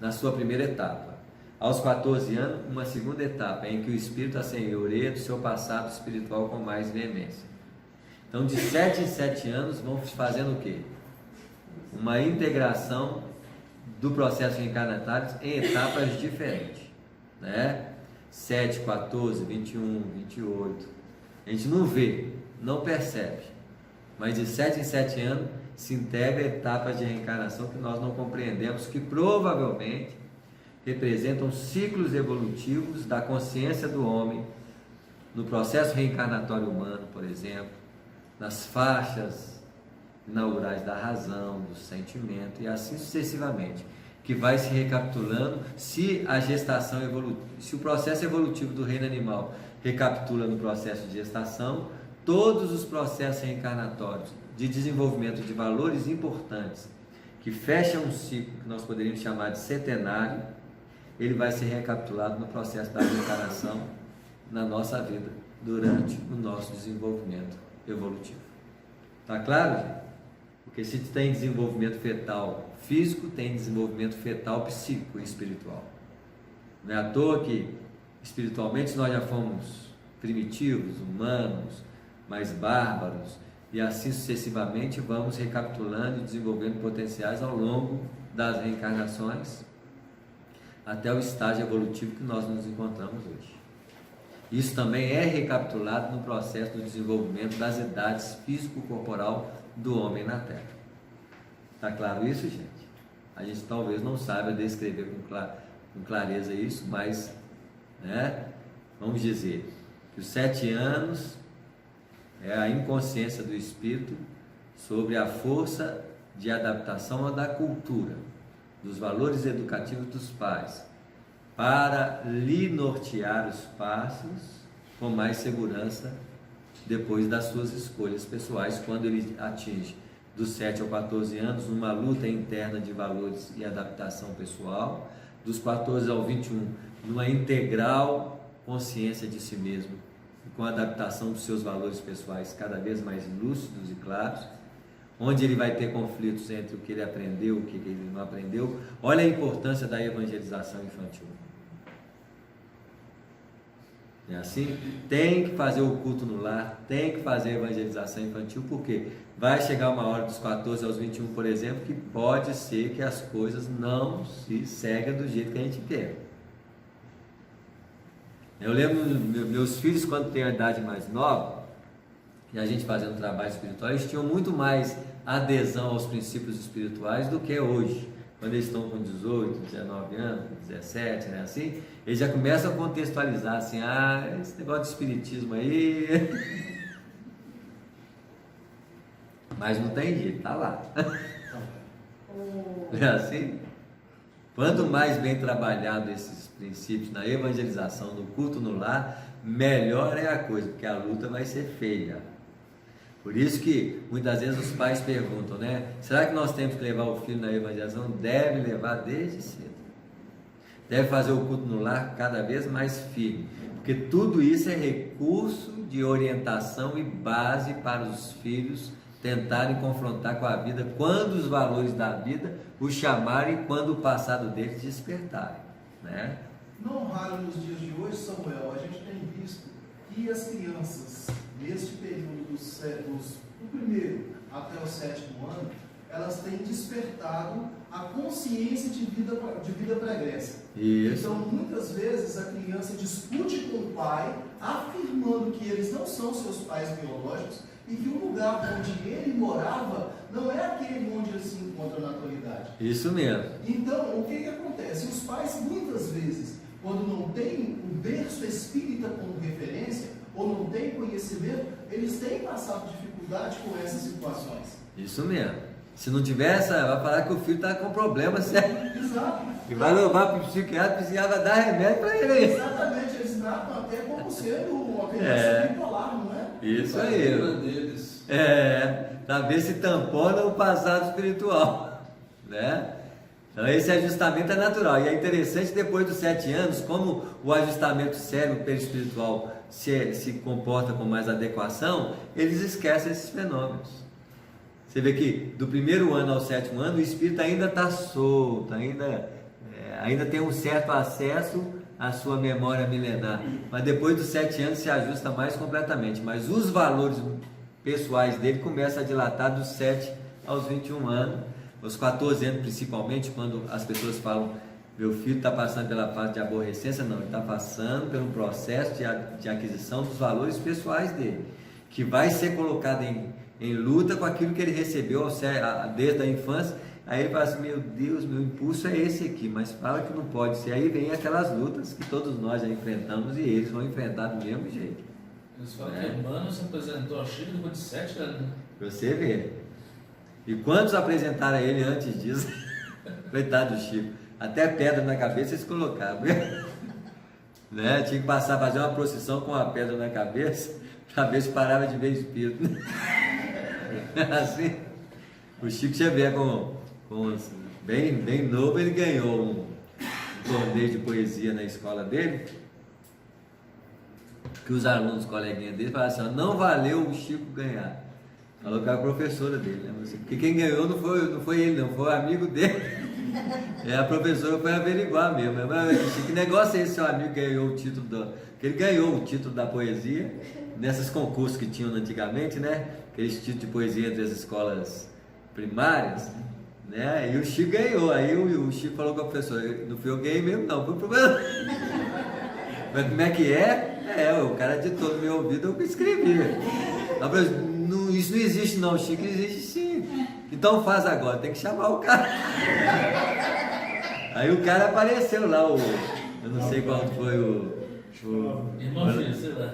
na sua primeira etapa. Aos 14 anos, uma segunda etapa, em que o espírito assenhoreia do seu passado espiritual com mais veemência. Então, de 7 em 7 anos, vão fazendo o quê? Uma integração do processo reencarnatório em etapas diferentes, né? 7, 14, 21, 28. A gente não vê não percebe, mas de 7 em 7 anos se integra etapas de reencarnação que nós não compreendemos, que provavelmente representam ciclos evolutivos da consciência do homem, no processo reencarnatório humano, por exemplo, nas faixas inaugurais da razão, do sentimento e assim sucessivamente, que vai se recapitulando. Se a gestação se o processo evolutivo do reino animal recapitula no processo de gestação, todos os processos reencarnatórios de desenvolvimento de valores importantes que fecham um ciclo que nós poderíamos chamar de centenário, ele vai ser recapitulado no processo da reencarnação na nossa vida, durante o nosso desenvolvimento evolutivo. Tá claro, gente? Porque se tem desenvolvimento fetal físico, tem desenvolvimento fetal psíquico e espiritual. Não é à toa que espiritualmente nós já fomos primitivos, humanos, mais bárbaros, e assim sucessivamente vamos recapitulando e desenvolvendo potenciais ao longo das reencarnações, até o estágio evolutivo que nós nos encontramos hoje. Isso também é recapitulado no processo do desenvolvimento das idades físico-corporal do homem na Terra. Está claro isso, gente? A gente talvez não saiba descrever com clareza isso, mas, né, vamos dizer que os 7 anos é a inconsciência do espírito sobre a força de adaptação da cultura, dos valores educativos dos pais, para lhe nortear os passos com mais segurança depois das suas escolhas pessoais, quando ele atinge dos 7 aos 14 anos uma luta interna de valores e adaptação pessoal, dos 14 ao 21 numa integral consciência de si mesmo, com a adaptação dos seus valores pessoais cada vez mais lúcidos e claros, onde ele vai ter conflitos entre o que ele aprendeu e o que ele não aprendeu. Olha a importância da evangelização infantil. É assim? Tem que fazer o culto no lar, tem que fazer a evangelização infantil, porque vai chegar uma hora dos 14 aos 21, por exemplo, que pode ser que as coisas não se seguem do jeito que a gente quer. Eu lembro meus filhos, quando têm a idade mais nova, e a gente fazendo trabalho espiritual, eles tinham muito mais adesão aos princípios espirituais do que hoje. Quando eles estão com 18, 19 anos, 17, né, assim, eles já começam a contextualizar assim, esse negócio de espiritismo aí. Mas não tem jeito, tá lá. É assim? Quanto mais bem trabalhado esses princípios na evangelização, no culto no lar, melhor é a coisa, porque a luta vai ser feia. Por isso que muitas vezes os pais perguntam, né? Será que nós temos que levar o filho na evangelização? Deve levar desde cedo. Deve fazer o culto no lar cada vez mais firme, porque tudo isso é recurso de orientação e base para os filhos tentarem confrontar com a vida quando os valores da vida os chamarem, quando o passado deles despertarem, né? Não raro nos dias de hoje, Samuel, a gente tem visto que as crianças, neste período do primeiro até o 7º ano, elas têm despertado a consciência de vida pregressa. Isso. Então, muitas vezes, a criança discute com o pai, afirmando que eles não são seus pais biológicos e que o lugar onde ele morava não é aquele onde ele se encontra na atualidade. Isso mesmo. Então, o que acontece? Os pais, muitas vezes, quando não têm o berço espírita como referência, ou não têm conhecimento, eles têm passado dificuldade com essas situações. Isso mesmo. Se não tivesse, vai falar que o filho está com problema sério. Exato. E vai levar para o psiquiatra, o psiquiatra vai dar remédio para ele. Exatamente, eles tratam até como sendo uma criança bipolar, não é? Isso A aí. vida deles. Para ver se tampona o passado espiritual, né? Então esse ajustamento é natural, e é interessante depois dos 7 anos, como o ajustamento cérebro-perispiritual se comporta com mais adequação, eles esquecem esses fenômenos. Você vê que do primeiro ano ao 7º ano, o espírito ainda está solto, ainda tem um certo acesso à sua memória milenar, mas depois dos 7 anos se ajusta mais completamente, mas os valores pessoais dele começam a dilatar dos 7 aos 21 anos, os 14 anos principalmente, quando as pessoas falam, meu filho está passando pela fase de aborrecência, não, ele está passando pelo processo de aquisição dos valores pessoais dele, que vai ser colocado em luta com aquilo que ele recebeu desde a infância. Aí ele fala assim, meu Deus, meu impulso é esse aqui, mas fala que não pode ser. Aí vem aquelas lutas que todos nós já enfrentamos e eles vão enfrentar do mesmo jeito. Eles falam que Emmanuel se apresentou ao Chico depois de 7 anos. Né? Você vê. E quantos apresentaram a ele antes disso? Coitado do Chico. Até pedra na cabeça eles colocavam. Né? Tinha que passar, fazer uma procissão com uma pedra na cabeça para ver se parava de ver espírito. Assim, o Chico Xavier, bem novo, ele ganhou um torneio de poesia na escola dele, que os alunos, coleguinhas dele, falaram assim, não valeu o Chico ganhar. Falou com a professora dele, né? Porque quem ganhou não foi ele, não, foi o amigo dele. A professora foi averiguar mesmo. Mas que negócio é esse, seu amigo ganhou o título que ele ganhou o título da poesia nesses concursos que tinham antigamente, né? Aqueles títulos de poesia entre as escolas primárias, né? E o Chico ganhou. Aí o Chico falou com a professora, não fui eu ganhei mesmo, não, foi o professor. Mas como é que é? O cara ditou no meu ouvido, eu escrevi. Isso não existe não, Chico, existe sim. Então faz agora, tem que chamar o cara. Aí o cara apareceu lá, eu não sei qual foi Irmão Filho, sei lá.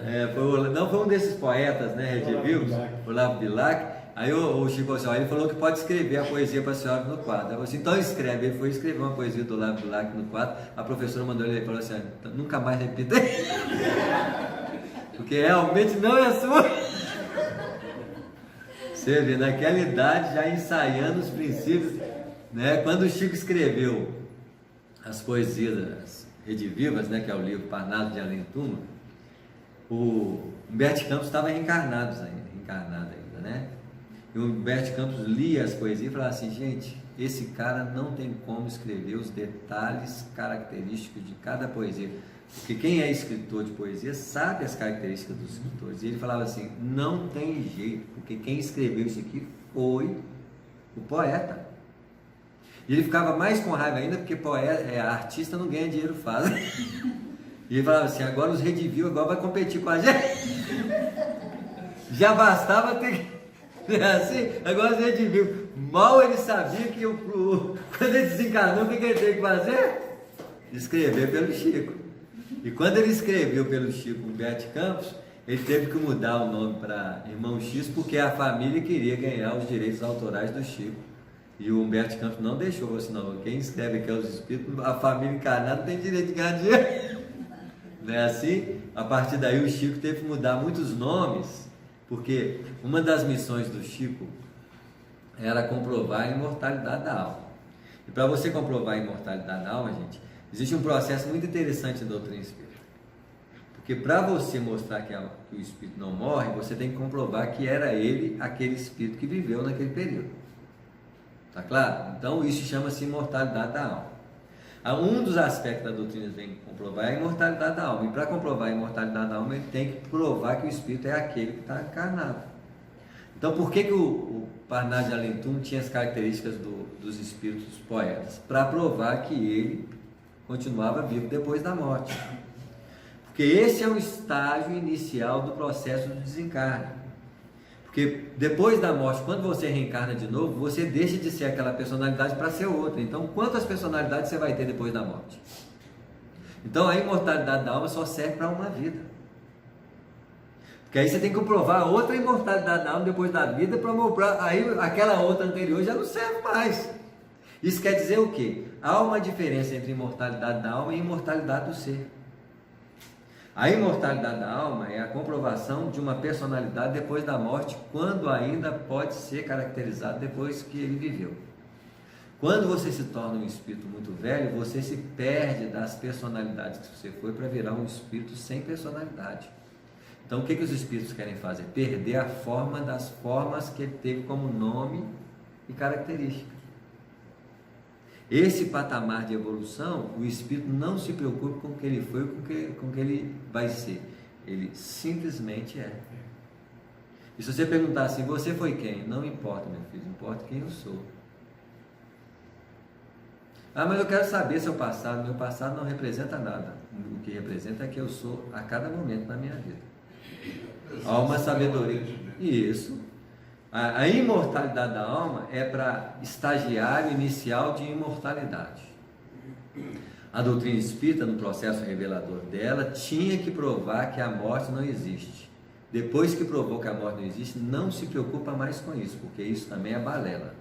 Foi um desses poetas, né, Redivius, Olavo Bilac. Aí o Chico assim, ele falou que pode escrever a poesia para a senhora no quadro. Eu falei assim, então escreve. Ele foi escrever uma poesia do Olavo Bilac no quadro. A professora mandou ele e falou assim, nunca mais repita. Porque realmente não é sua. Você vê, naquela idade, já ensaiando os princípios, né? Quando o Chico escreveu as poesias Redivivas, né? Que é o livro Parnaso de Além Túmulo, o Humberto Campos estava reencarnado ainda, né? E o Humberto Campos lia as poesias e falava assim, gente, esse cara não tem como escrever os detalhes característicos de cada poesia. Porque quem é escritor de poesia sabe as características dos escritores. E ele falava assim, não tem jeito, porque quem escreveu isso aqui foi o poeta. E ele ficava mais com raiva ainda, porque artista não ganha dinheiro fácil. E ele falava assim, agora os Rediviu agora vai competir com a gente. Já bastava ter que... assim, agora os Rediviu. Mal ele sabia que quando ele desencarnou, o que ele teve que fazer? Escrever pelo Chico. E quando ele escreveu pelo Chico Humberto Campos, ele teve que mudar o nome para Irmão X, porque a família queria ganhar os direitos autorais do Chico. E o Humberto Campos não deixou, assim, não, quem escreve aqui é os espíritos, a família encarnada não tem direito de ganhar dinheiro. Não é assim? A partir daí o Chico teve que mudar muitos nomes, porque uma das missões do Chico era comprovar a imortalidade da alma. E para você comprovar a imortalidade da alma, gente, existe um processo muito interessante na doutrina espírita. Porque para você mostrar que o espírito não morre, você tem que comprovar que era ele aquele espírito que viveu naquele período. Tá claro? Então isso chama-se imortalidade da alma. Um dos aspectos da doutrina vem comprovar é a imortalidade da alma. E para comprovar a imortalidade da alma, ele tem que provar que o espírito é aquele que está encarnado. Então por que o Parnaso de Além Túmulo tinha as características dos espíritos poetas? Para provar que ele continuava vivo depois da morte. Porque esse é o estágio inicial do processo do desencarne. Porque depois da morte, quando você reencarna de novo, você deixa de ser aquela personalidade para ser outra. Então, quantas personalidades você vai ter depois da morte? Então, a imortalidade da alma só serve para uma vida. Porque aí você tem que provar outra imortalidade da alma depois da vida para mostrar, aí aquela outra anterior já não serve mais. Isso quer dizer o quê? Há uma diferença entre imortalidade da alma e imortalidade do ser. A imortalidade da alma é a comprovação de uma personalidade depois da morte, quando ainda pode ser caracterizado depois que ele viveu. Quando você se torna um espírito muito velho, você se perde das personalidades que você foi para virar um espírito sem personalidade. Então o que os espíritos querem fazer? Perder a forma das formas que ele teve como nome e característica. Esse patamar de evolução, o espírito não se preocupa com o que ele foi, com o que ele vai ser. Ele simplesmente é. E se você perguntar assim, você foi quem? Não importa, meu filho, importa quem eu sou. Ah, mas eu quero saber seu passado. Meu passado não representa nada. O que representa é que eu sou a cada momento da minha vida. Alma, sabedoria. Isso. A imortalidade da alma é para estagiário inicial de imortalidade. A doutrina espírita, no processo revelador dela, tinha que provar que a morte não existe. Depois que provou que a morte não existe, não se preocupa mais com isso, porque isso também é balela.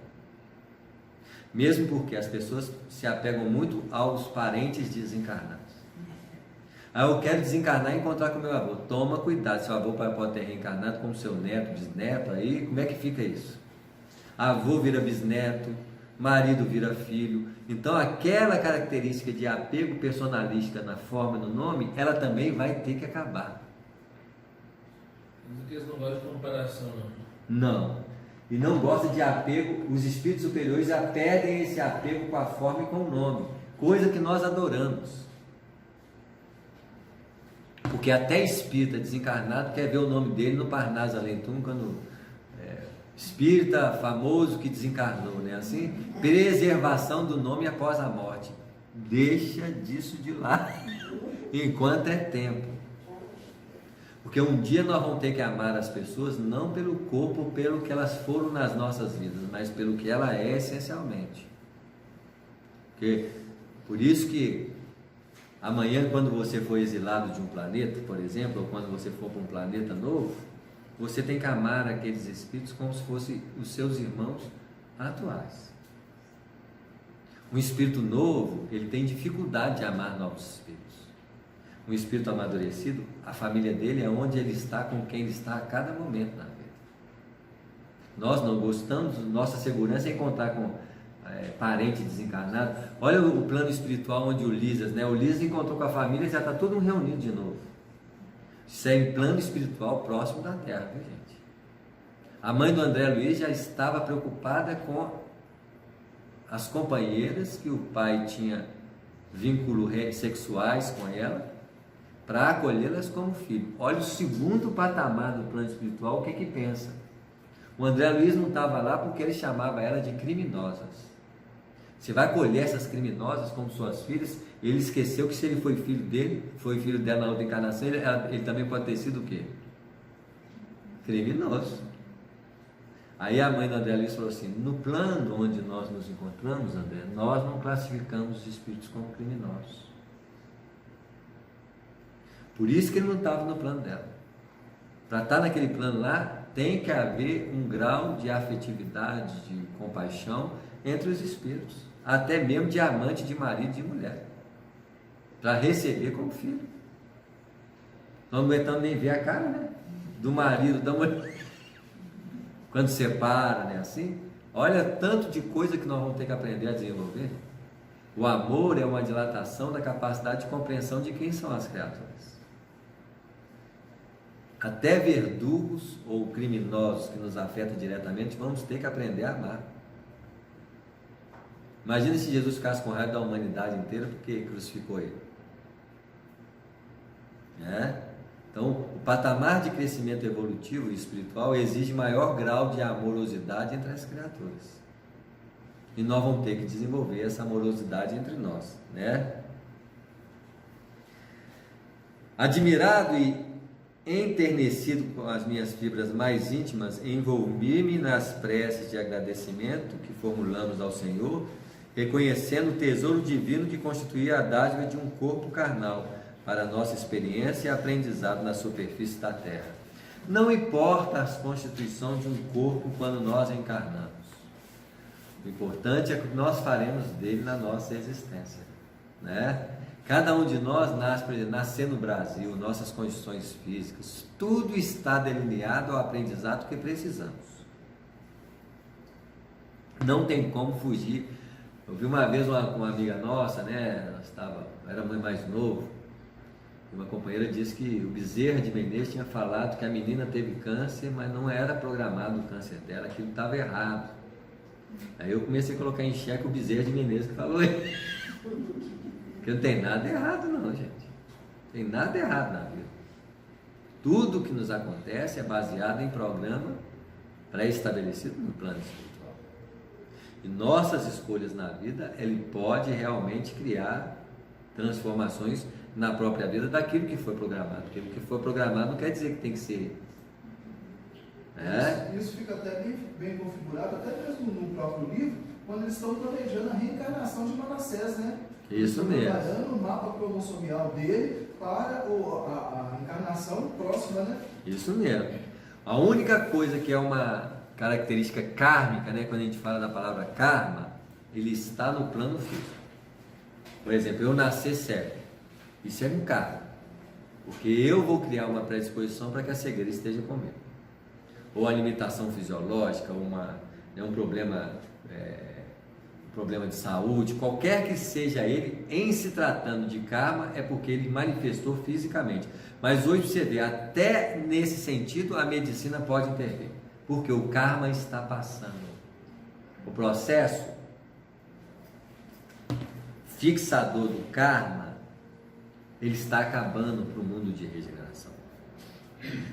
Mesmo porque as pessoas se apegam muito aos parentes desencarnados. Eu quero desencarnar e encontrar com meu avô. Toma cuidado, seu avô pode ter reencarnado como seu neto, bisneto, aí como é que fica isso? Avô vira bisneto, marido vira filho. Então aquela característica de apego personalística na forma, no nome, ela também vai ter que acabar. Eles não gostam de comparação, não. Não. E não gostam de apego, os espíritos superiores já perdem esse apego com a forma e com o nome, coisa que nós adoramos. Porque até espírita desencarnado quer ver o nome dele no Parnaso Alentum, quando espírita famoso que desencarnou, né? Assim, preservação do nome após a morte. Deixa disso de lado enquanto é tempo. Porque um dia nós vamos ter que amar as pessoas não pelo corpo, pelo que elas foram nas nossas vidas, mas pelo que ela é essencialmente. Porque, por isso que amanhã, quando você for exilado de um planeta, por exemplo, ou quando você for para um planeta novo, você tem que amar aqueles espíritos como se fossem os seus irmãos atuais. Um espírito novo, ele tem dificuldade de amar novos espíritos. Um espírito amadurecido, a família dele é onde ele está, com quem ele está a cada momento na vida. Nós não gostamos, nossa segurança é encontrar com parente desencarnado. Olha o plano espiritual onde o Lisas, né? O Lisas encontrou com a família e já está todo mundo reunido de novo. Isso é em plano espiritual próximo da Terra, viu, gente? A mãe do André Luiz já estava preocupada com as companheiras que o pai tinha vínculos sexuais com ela, para acolhê-las como filho. Olha o segundo patamar do plano espiritual, o que pensa? O André Luiz não estava lá porque ele chamava ela de criminosas. Você vai acolher essas criminosas como suas filhas? Ele esqueceu que se ele foi filho dele, foi filho dela na outra encarnação, ele também pode ter sido o quê? Criminoso. Aí a mãe do André Luiz falou assim: no plano onde nós nos encontramos, André, nós não classificamos os espíritos como criminosos. Por isso que ele não estava no plano dela. Para estar naquele plano lá, tem que haver um grau de afetividade, de compaixão entre os espíritos, até mesmo de amante, de marido, de mulher, para receber como filho. Nós não aguentamos nem ver a cara, né? Do marido, da mulher, quando separa, né? Assim, olha tanto de coisa que nós vamos ter que aprender a desenvolver. O amor é uma dilatação da capacidade de compreensão de quem são as criaturas. Até verdugos ou criminosos que nos afetam diretamente, vamos ter que aprender a amar. Imagina se Jesus ficasse com raiva da humanidade inteira porque crucificou ele. Então, o patamar de crescimento evolutivo e espiritual exige maior grau de amorosidade entre as criaturas. E nós vamos ter que desenvolver essa amorosidade entre nós, né? Admirado e enternecido com as minhas fibras mais íntimas, envolvi-me nas preces de agradecimento que formulamos ao Senhor, reconhecendo o tesouro divino que constituía a dádiva de um corpo carnal para a nossa experiência e aprendizado na superfície da terra. Não importa a constituição de um corpo quando nós encarnamos. O importante é que nós faremos dele na nossa existência, né? Cada um de nós nascer no Brasil, nossas condições físicas, tudo está delineado ao aprendizado que precisamos. Não tem como fugir. Eu vi uma vez uma amiga nossa, né? Era mãe mais novo, e uma companheira disse que o Bezerra de Menezes tinha falado que a menina teve câncer, mas não era programado o câncer dela, aquilo estava errado. Aí eu comecei a colocar em xeque o Bezerra de Menezes que falou isso. Porque não tem nada errado não, gente. Não tem nada errado na vida. Tudo que nos acontece é baseado em programa pré-estabelecido no plano espiritual. E nossas escolhas na vida, ele pode realmente criar transformações na própria vida daquilo que foi programado. Aquilo que foi programado não quer dizer que tem que ser Isso fica até bem configurado, até mesmo no próprio livro, quando eles estão planejando a reencarnação de Manassés, né? Isso mesmo. Trabalhando o mapa cromossomial dele para a encarnação próxima, né? Isso mesmo. A única coisa que é uma característica kármica, né? Quando a gente fala da palavra karma, ele está no plano físico. Por exemplo, eu nascer cego. Isso é um karma. Porque eu vou criar uma predisposição para que a cegueira esteja comigo. Ou a limitação fisiológica, ou um problema de saúde, qualquer que seja ele, em se tratando de karma, é porque ele manifestou fisicamente. Mas hoje você vê, até nesse sentido, a medicina pode intervir. Porque o karma está passando. O processo fixador do karma, ele está acabando para o mundo de regeneração.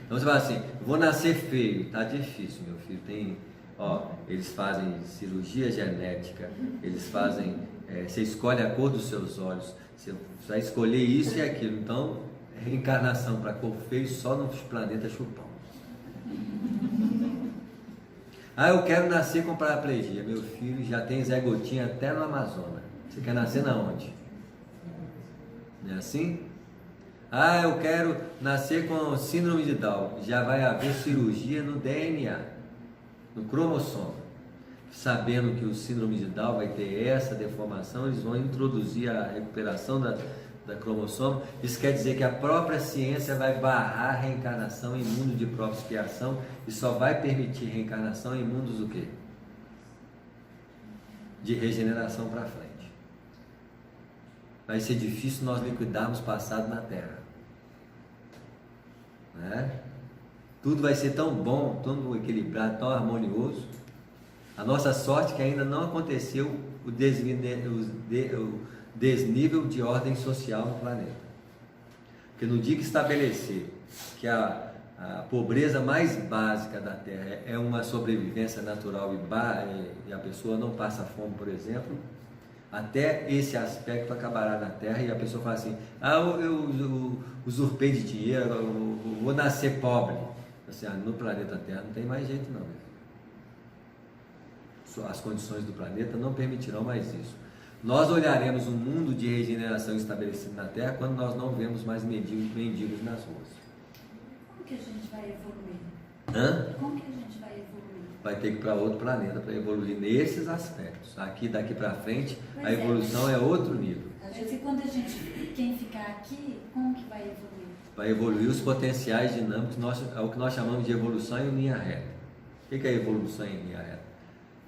Então você fala assim, vou nascer feio, tá difícil, meu filho, eles fazem cirurgia genética, eles fazem, você escolhe a cor dos seus olhos, você vai escolher isso e aquilo, então reencarnação para cor feio só no planeta Chupão. Eu quero nascer com paraplegia, meu filho já tem Zé Gotinha até no Amazonas, você quer nascer na onde? Não é assim? Eu quero nascer com síndrome de Down. Já vai haver cirurgia no DNA, no cromossomo. Sabendo que o síndrome de Down vai ter essa deformação, eles vão introduzir a recuperação da cromossomo. Isso quer dizer que a própria ciência vai barrar a reencarnação em mundo de própria expiação e só vai permitir reencarnação em mundos o quê? De regeneração para frente. Vai ser difícil nós liquidarmos o passado na Terra, né? Tudo vai ser tão bom, tão equilibrado, tão harmonioso. A nossa sorte é que ainda não aconteceu o desnível de ordem social no planeta. Porque no dia que estabelecer que a pobreza mais básica da Terra é uma sobrevivência natural e a pessoa não passa fome, por exemplo, até esse aspecto acabará na Terra e a pessoa fala assim, eu usurpei de dinheiro, eu vou nascer pobre. Assim, no planeta Terra não tem mais jeito não. As condições do planeta não permitirão mais isso. Nós olharemos um mundo de regeneração estabelecido na Terra quando nós não vemos mais mendigos nas ruas. Como que a gente vai evoluir? Como que a gente vai evoluir? Vai ter que ir para outro planeta para evoluir nesses aspectos. Daqui para frente, a evolução é outro nível. Às vezes, quando quem ficar aqui, como que vai evoluir? Vai evoluir os potenciais dinâmicos, é o que nós chamamos de evolução em linha reta. O que é evolução em linha reta?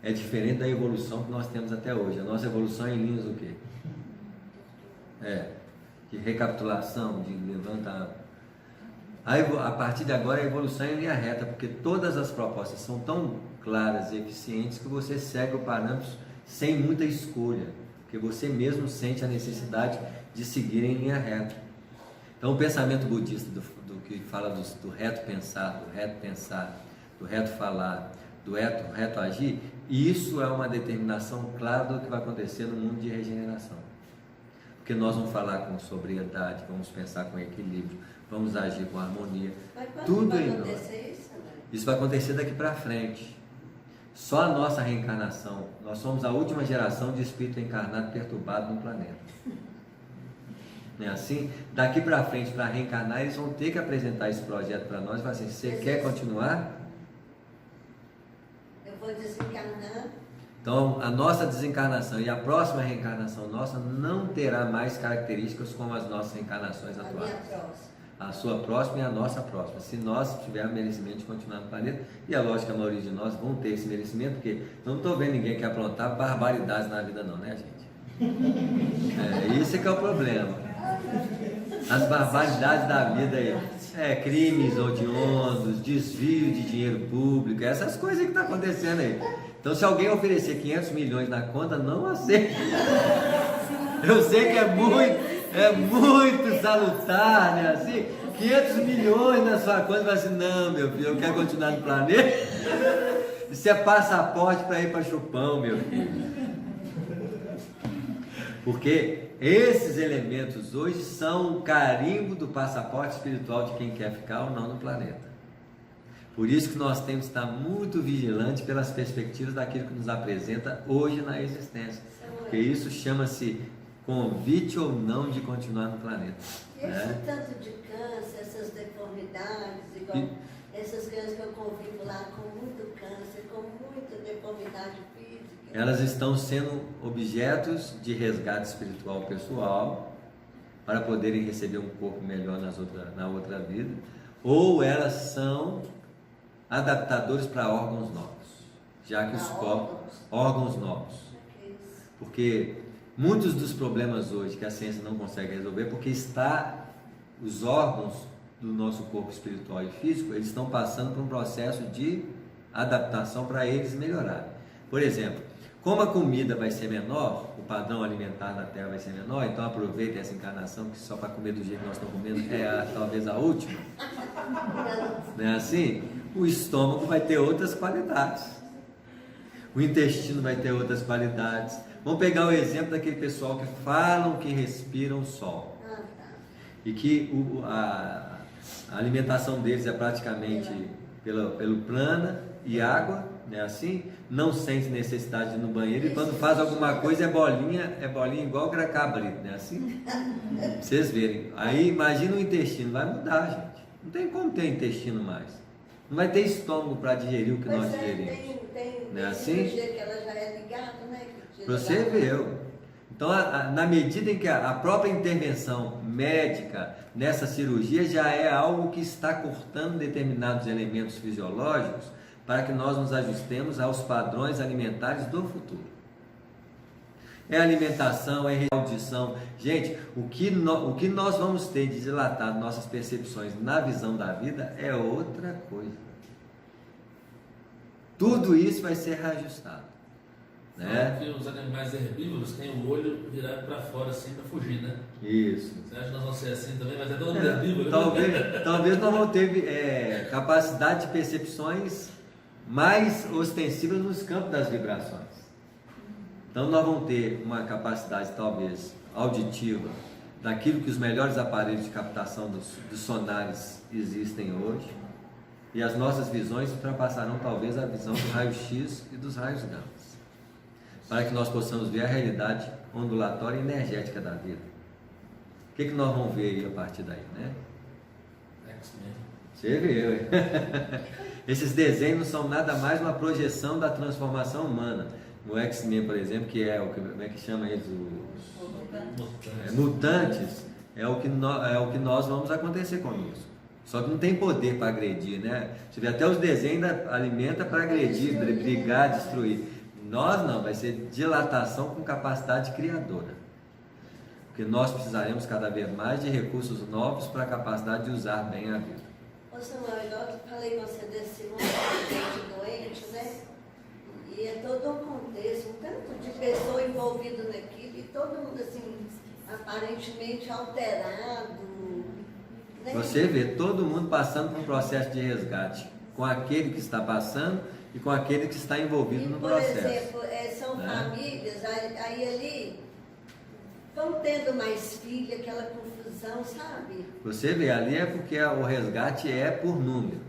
É diferente da evolução que nós temos até hoje. A nossa evolução é em linhas o quê? De recapitulação, de levantar. A partir de agora a evolução é em linha reta, porque todas as propostas são tão claras e eficientes que você segue o parâmetro sem muita escolha, porque você mesmo sente a necessidade de seguir em linha reta. Então o pensamento budista do que fala do reto pensar, do reto falar, do reto agir, isso é uma determinação clara do que vai acontecer no mundo de regeneração. Porque nós vamos falar com sobriedade, vamos pensar com equilíbrio, vamos agir com harmonia. Mas quando Tudo vai em acontecer isso, André? Isso vai acontecer daqui para frente. Só a nossa reencarnação, nós somos a última geração de espírito encarnado perturbado no planeta. Não é assim? Daqui para frente, para reencarnar, eles vão ter que apresentar esse projeto para nós e falar assim, você quer continuar? Eu vou desencarnar. Então, a nossa desencarnação e a próxima reencarnação nossa não terá mais características como as nossas reencarnações atuais. A minha próxima. A sua próxima e a nossa próxima. Se nós tivermos merecimento de continuar no planeta, e é lógico que a maioria de nós vão ter esse merecimento, porque eu não estou vendo ninguém que aprontar barbaridades na vida não, né, gente? Isso que é o problema. As barbaridades da vida aí. Crimes odiosos, desvio de dinheiro público, essas coisas que estão acontecendo aí. Então, se alguém oferecer 500 milhões na conta, não aceita. Eu sei que é muito salutar, né? Assim, 500 milhões na sua conta, mas assim, não, meu filho, eu quero continuar no planeta. Isso é passaporte para ir para Chupão, meu filho. Porque esses elementos hoje são o carimbo do passaporte espiritual de quem quer ficar ou não no planeta. Por isso que nós temos que estar muito vigilantes pelas perspectivas daquilo que nos apresenta hoje na existência. Porque isso chama-se convite ou não de continuar no planeta. E esse tanto de câncer, essas deformidades, igual essas crianças que eu convivo lá com muito câncer, com muita deformidade física. Elas estão sendo objetos de resgate espiritual pessoal para poderem receber um corpo melhor na outra vida, ou elas são adaptadores para órgãos novos, já que os corpos, órgãos novos, porque muitos dos problemas hoje que a ciência não consegue resolver, porque os órgãos do nosso corpo espiritual e físico, eles estão passando por um processo de adaptação para eles melhorarem. Por exemplo, como a comida vai ser menor, o padrão alimentar da Terra vai ser menor, então aproveita essa encarnação, que só para comer do jeito que nós estamos comendo talvez a última. Não é assim? O estômago vai ter outras qualidades. O intestino vai ter outras qualidades. Vamos pegar o exemplo daquele pessoal que falam que respiram sol. E que a alimentação deles é praticamente pelo plana e água, né? Assim, não sente necessidade de ir no banheiro, e quando faz alguma coisa é bolinha igual cabrito, né? Assim, pra vocês verem. Aí imagina o intestino, vai mudar, gente. Não tem como ter intestino mais. Não vai ter estômago para digerir o que nós digerimos. Não é assim? Que ela já é ligada, né? Você viu. Então, na medida em que a própria intervenção médica nessa cirurgia já é algo que está cortando determinados elementos fisiológicos para que nós nos ajustemos aos padrões alimentares do futuro. É alimentação, é audição. Gente, o que nós vamos ter de dilatar nossas percepções na visão da vida é outra coisa. Tudo isso vai ser reajustado. Né? Porque os animais herbívoros têm o olho virado para fora assim para fugir, né? Isso. Você acha que nós vamos ser assim também? Mas é todo mundo herbívoro. Talvez nós vamos ter capacidade de percepções mais ostensivas nos campos das vibrações. Então nós vamos ter uma capacidade talvez auditiva daquilo que os melhores aparelhos de captação dos sonares existem hoje, e as nossas visões ultrapassarão talvez a visão do raio-x e dos raios gama, para que nós possamos ver a realidade ondulatória e energética da vida. O que nós vamos ver aí a partir daí, né? Você viu. Esses desenhos não são nada mais uma projeção da transformação humana. No X-Men, por exemplo, que é como é que chama eles? Os mutantes, é o que nós vamos acontecer conosco. Só que não tem poder para agredir, né? Você vê, até os desenhos alimenta para agredir, brigar, destruir. Nós não, vai ser dilatação com capacidade criadora. Porque nós precisaremos cada vez mais de recursos novos para a capacidade de usar bem a vida. Ô Samuel, eu falei com você desse mundo de gente doente, né? E é todo um contexto, um tanto de pessoa envolvida naquilo, e todo mundo assim, aparentemente alterado. Né? Você vê todo mundo passando por um processo de resgate, com aquele que está passando e com aquele que está envolvido no processo. Por exemplo, são famílias, aí ali vão tendo mais filho, aquela confusão, sabe? Você vê, ali é porque o resgate é por número,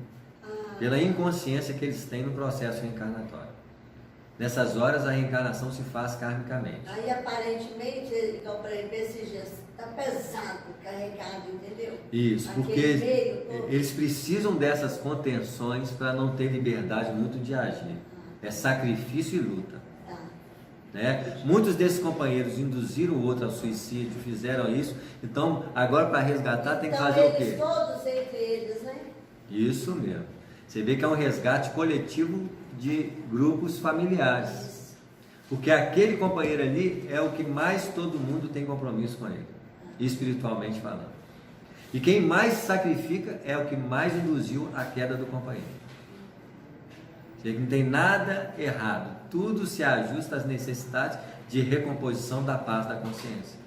pela inconsciência que eles têm no processo reencarnatório. Nessas horas a reencarnação se faz karmicamente. Aí aparentemente, igual para ele, esses dias, está pesado, carregado, entendeu? Isso, porque eles precisam dessas contenções para não ter liberdade muito de agir. É sacrifício e luta. Né? Muitos desses companheiros induziram o outro ao suicídio, fizeram isso. Então, agora para resgatar tem que fazer o quê? Todos entre eles, né? Isso mesmo. Você vê que é um resgate coletivo de grupos familiares. Porque aquele companheiro ali é o que mais todo mundo tem compromisso com ele, espiritualmente falando. E quem mais sacrifica é o que mais induziu a queda do companheiro. Não tem nada errado, tudo se ajusta às necessidades de recomposição da paz da consciência.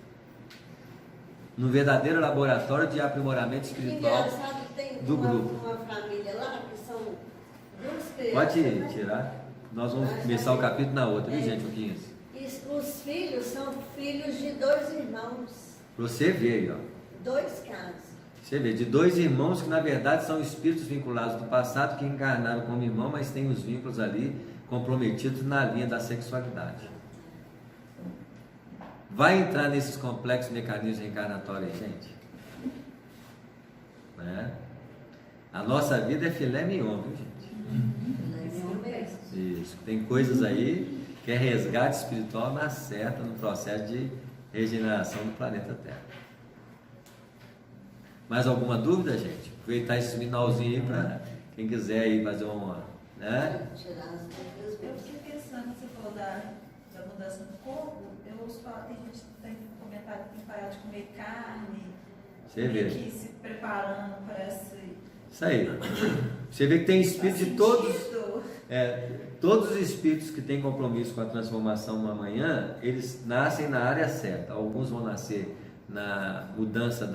No verdadeiro laboratório de aprimoramento espiritual do grupo. Uma família lá que são duas crianças. Pode tirar? Nós vamos começar o capítulo na outra, viu, gente? O 15. E os filhos são filhos de dois irmãos. Você vê aí, ó. 2 casos. Você vê, de dois irmãos que na verdade são espíritos vinculados do passado, que encarnaram como irmão, mas têm os vínculos ali comprometidos na linha da sexualidade. Vai entrar nesses complexos mecanismos reencarnatórios, gente? Né? A nossa vida é filé mignon, viu, gente? Isso, tem coisas aí que é resgate espiritual na certa, no processo de regeneração do planeta Terra. Mais alguma dúvida, gente? Aproveitar esse finalzinho aí para quem quiser aí fazer uma, né? Eu fiquei pensando, você falou da mudança do corpo, eu ouço falar, tem gente que tem comentado que tem que parar de comer carne, Você vê. que se preparando para essa... Isso aí. Você vê que tem espíritos de todos... todos os espíritos que têm compromisso com a transformação no amanhã, eles nascem na área certa. Alguns vão nascer na mudança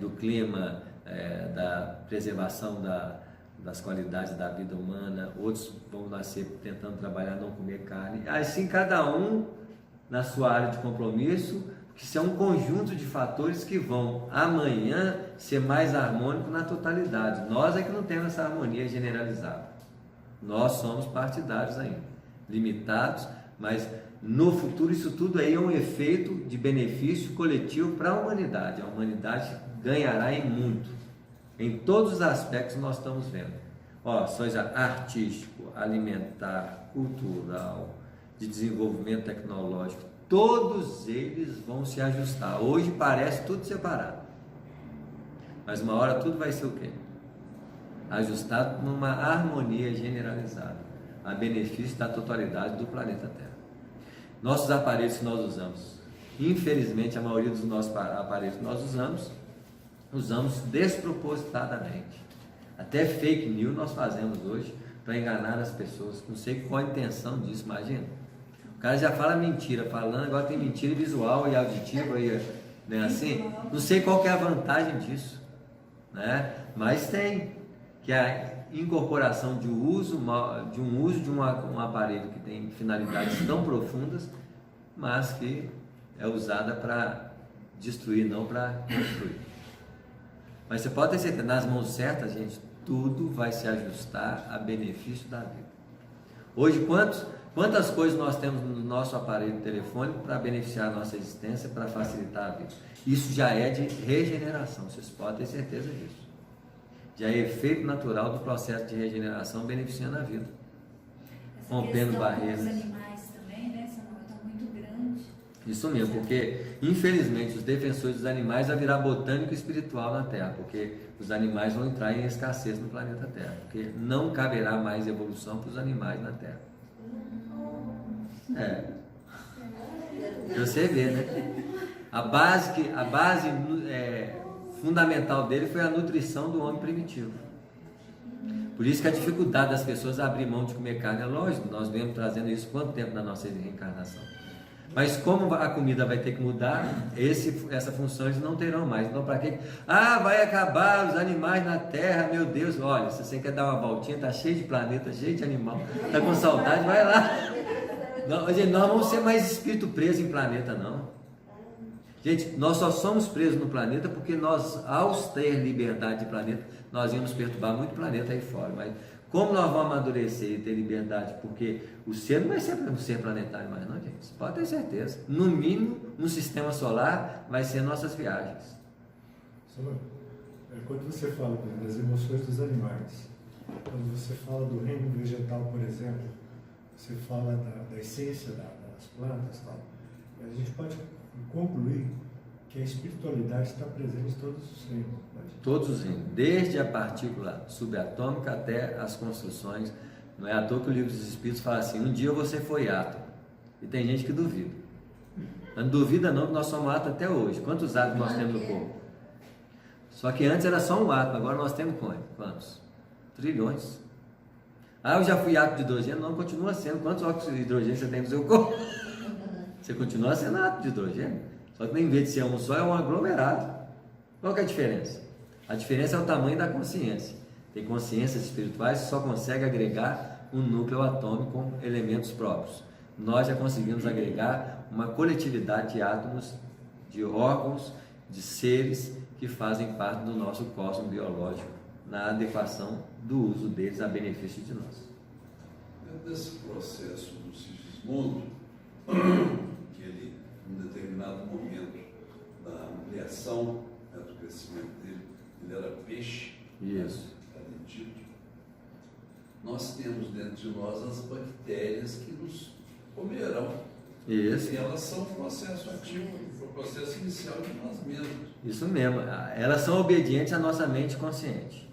do clima, da preservação das qualidades da vida humana, outros vão nascer tentando trabalhar, não comer carne. Assim, cada um na sua área de compromisso, que são um conjunto de fatores que vão amanhã ser mais harmônico na totalidade. Nós é que não temos essa harmonia generalizada. Nós somos partidários ainda, limitados, mas no futuro isso tudo aí é um efeito de benefício coletivo para a humanidade. A humanidade ganhará em muito, em todos os aspectos nós estamos vendo. Seja artístico, alimentar, cultural, de desenvolvimento tecnológico, todos eles vão se ajustar. Hoje parece tudo separado, mas uma hora tudo vai ser o quê? Ajustado numa harmonia generalizada, a benefício da totalidade do planeta Terra. Nossos aparelhos que nós usamos, infelizmente a maioria dos nossos aparelhos que nós usamos despropositadamente. Até fake news nós fazemos hoje para enganar as pessoas. Não sei qual a intenção disso, imagina. O cara já fala mentira, falando, agora tem mentira visual e auditiva, né, assim. Não sei qual que é a vantagem disso, né? Mas tem, que a incorporação de um uso de um aparelho que tem finalidades tão profundas, mas que é usada para destruir, não para construir. Mas você pode ter certeza, nas mãos certas, gente, tudo vai se ajustar a benefício da vida. Hoje, quantas coisas nós temos no nosso aparelho telefônico para beneficiar a nossa existência, para facilitar a vida? Isso já é de regeneração, vocês podem ter certeza disso. Já é efeito natural do processo de regeneração beneficiando a vida. Essa rompendo questão barreiras. dos animais também, né? Essa coisa muito grande. Isso mesmo, porque infelizmente os defensores dos animais vão virar botânico espiritual na Terra, porque os animais vão entrar em escassez no planeta Terra, porque não caberá mais evolução para os animais na Terra. Você vê, né? A base fundamental dele foi a nutrição do homem primitivo. Por isso que a dificuldade das pessoas abrir mão de comer carne é lógico, nós vemos trazendo isso quanto tempo na nossa reencarnação. Mas como a comida vai ter que mudar, essa função eles não terão mais. Então para quê? Vai acabar os animais na Terra, meu Deus, olha, se você quer dar uma voltinha, tá cheio de planeta, cheio de animal, tá com saudade, vai lá. Não, gente, nós não vamos ser mais espírito preso em planeta, não. Gente, nós só somos presos no planeta porque nós, ao ter liberdade de planeta, nós íamos perturbar muito planeta aí fora. Mas como nós vamos amadurecer e ter liberdade? Porque o ser não vai ser um ser planetário mais não, gente. Você pode ter certeza. No mínimo, no sistema solar, vai ser nossas viagens. Quando você fala, por exemplo, das emoções dos animais, quando você fala do reino vegetal, por exemplo, você fala da essência das plantas e tal, a gente pode concluir que a espiritualidade está presente em todos os reinos. Todos os reinos, desde a partícula subatômica até as construções. Não é à toa que o livro dos Espíritos fala assim: um dia você foi átomo. E tem gente que duvida. Não duvida não, que nós somos átomos até hoje. Quantos átomos nós temos no corpo? Só que antes era só um átomo, agora nós temos quantos? Trilhões. Eu já fui átomo de hidrogênio? Não, continua sendo. Quantos óxidos de hidrogênio você tem no seu corpo? Você continua sendo átomo de hidrogênio. Só que em vez de ser um só, é um aglomerado. Qual que é a diferença? A diferença é o tamanho da consciência. Tem consciências espirituais que só conseguem agregar um núcleo atômico com elementos próprios. Nós já conseguimos agregar uma coletividade de átomos, de órgãos, de seres que fazem parte do nosso cosmo biológico, na adequação do uso deles a benefício de nós. Dentro desse processo do Sigismundo, que ele, em determinado momento da ampliação, né, do crescimento dele, ele era peixe, isso, dito, nós temos dentro de nós as bactérias que nos comerão. isso. E elas são um processo ativo, o processo inicial de nós mesmos. Isso mesmo, elas são obedientes à nossa mente consciente.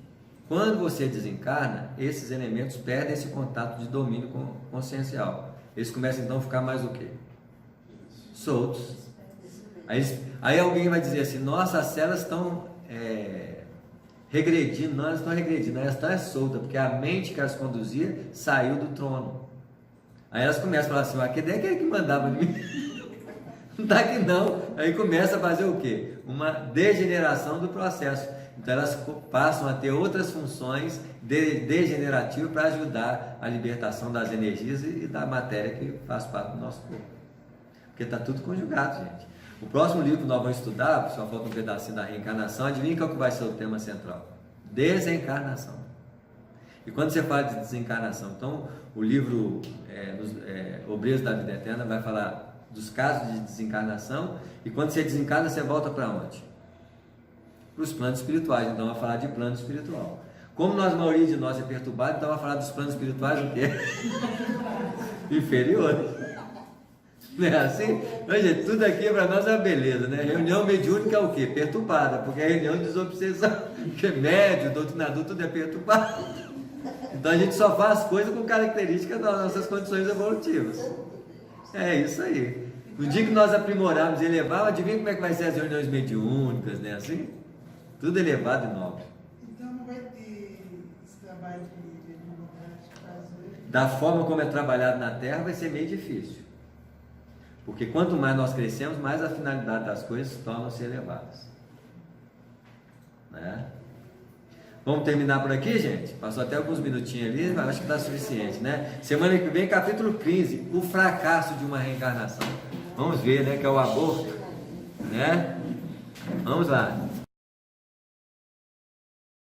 Quando você desencarna, esses elementos perdem esse contato de domínio consciencial. Eles começam então a ficar mais o quê? Soltos. Aí alguém vai dizer assim, nossa, as células estão regredindo. Não, elas estão regredindo, elas estão soltas, porque a mente que as conduzia saiu do trono. Aí elas começam a falar assim, quem é que mandava de mim? Não está aqui não. Aí começa a fazer o quê? Uma degeneração do processo. Então elas passam a ter outras funções degenerativas para ajudar a libertação das energias e da matéria que faz parte do nosso corpo. Porque está tudo conjugado, gente. O próximo livro que nós vamos estudar, só falta um pedacinho da reencarnação, adivinha qual que vai ser o tema central? Desencarnação. E quando você fala de desencarnação, então o livro Obreiros da Vida Eterna vai falar dos casos de desencarnação, e quando você desencarna, você volta para onde? Para os planos espirituais. Então vai falar de plano espiritual. Como a maioria de nós é perturbado, então vai falar dos planos espirituais o quê? Inferiores. Não é assim? Mas, gente, tudo aqui para nós é uma beleza, né? Reunião mediúnica é o quê? Perturbada, porque é reunião de desobsessão, porque médio, doutrinador, tudo é perturbado. Então a gente só faz coisas com características das nossas condições evolutivas. É isso aí. No dia que nós aprimorarmos e elevarmos, adivinha como é que vai ser as reuniões mediúnicas, né? Assim? Tudo elevado e nobre. Então não vai ter esse trabalho de fazer. Da forma como é trabalhado na Terra, vai ser meio difícil. Porque quanto mais nós crescemos, mais a finalidade das coisas tornam-se elevadas. Né? Vamos terminar por aqui, gente? Passou até alguns minutinhos ali, mas acho que está suficiente, né? Semana que vem, capítulo 15, o fracasso de uma reencarnação. Vamos ver, né? Que é o aborto, né? Vamos lá.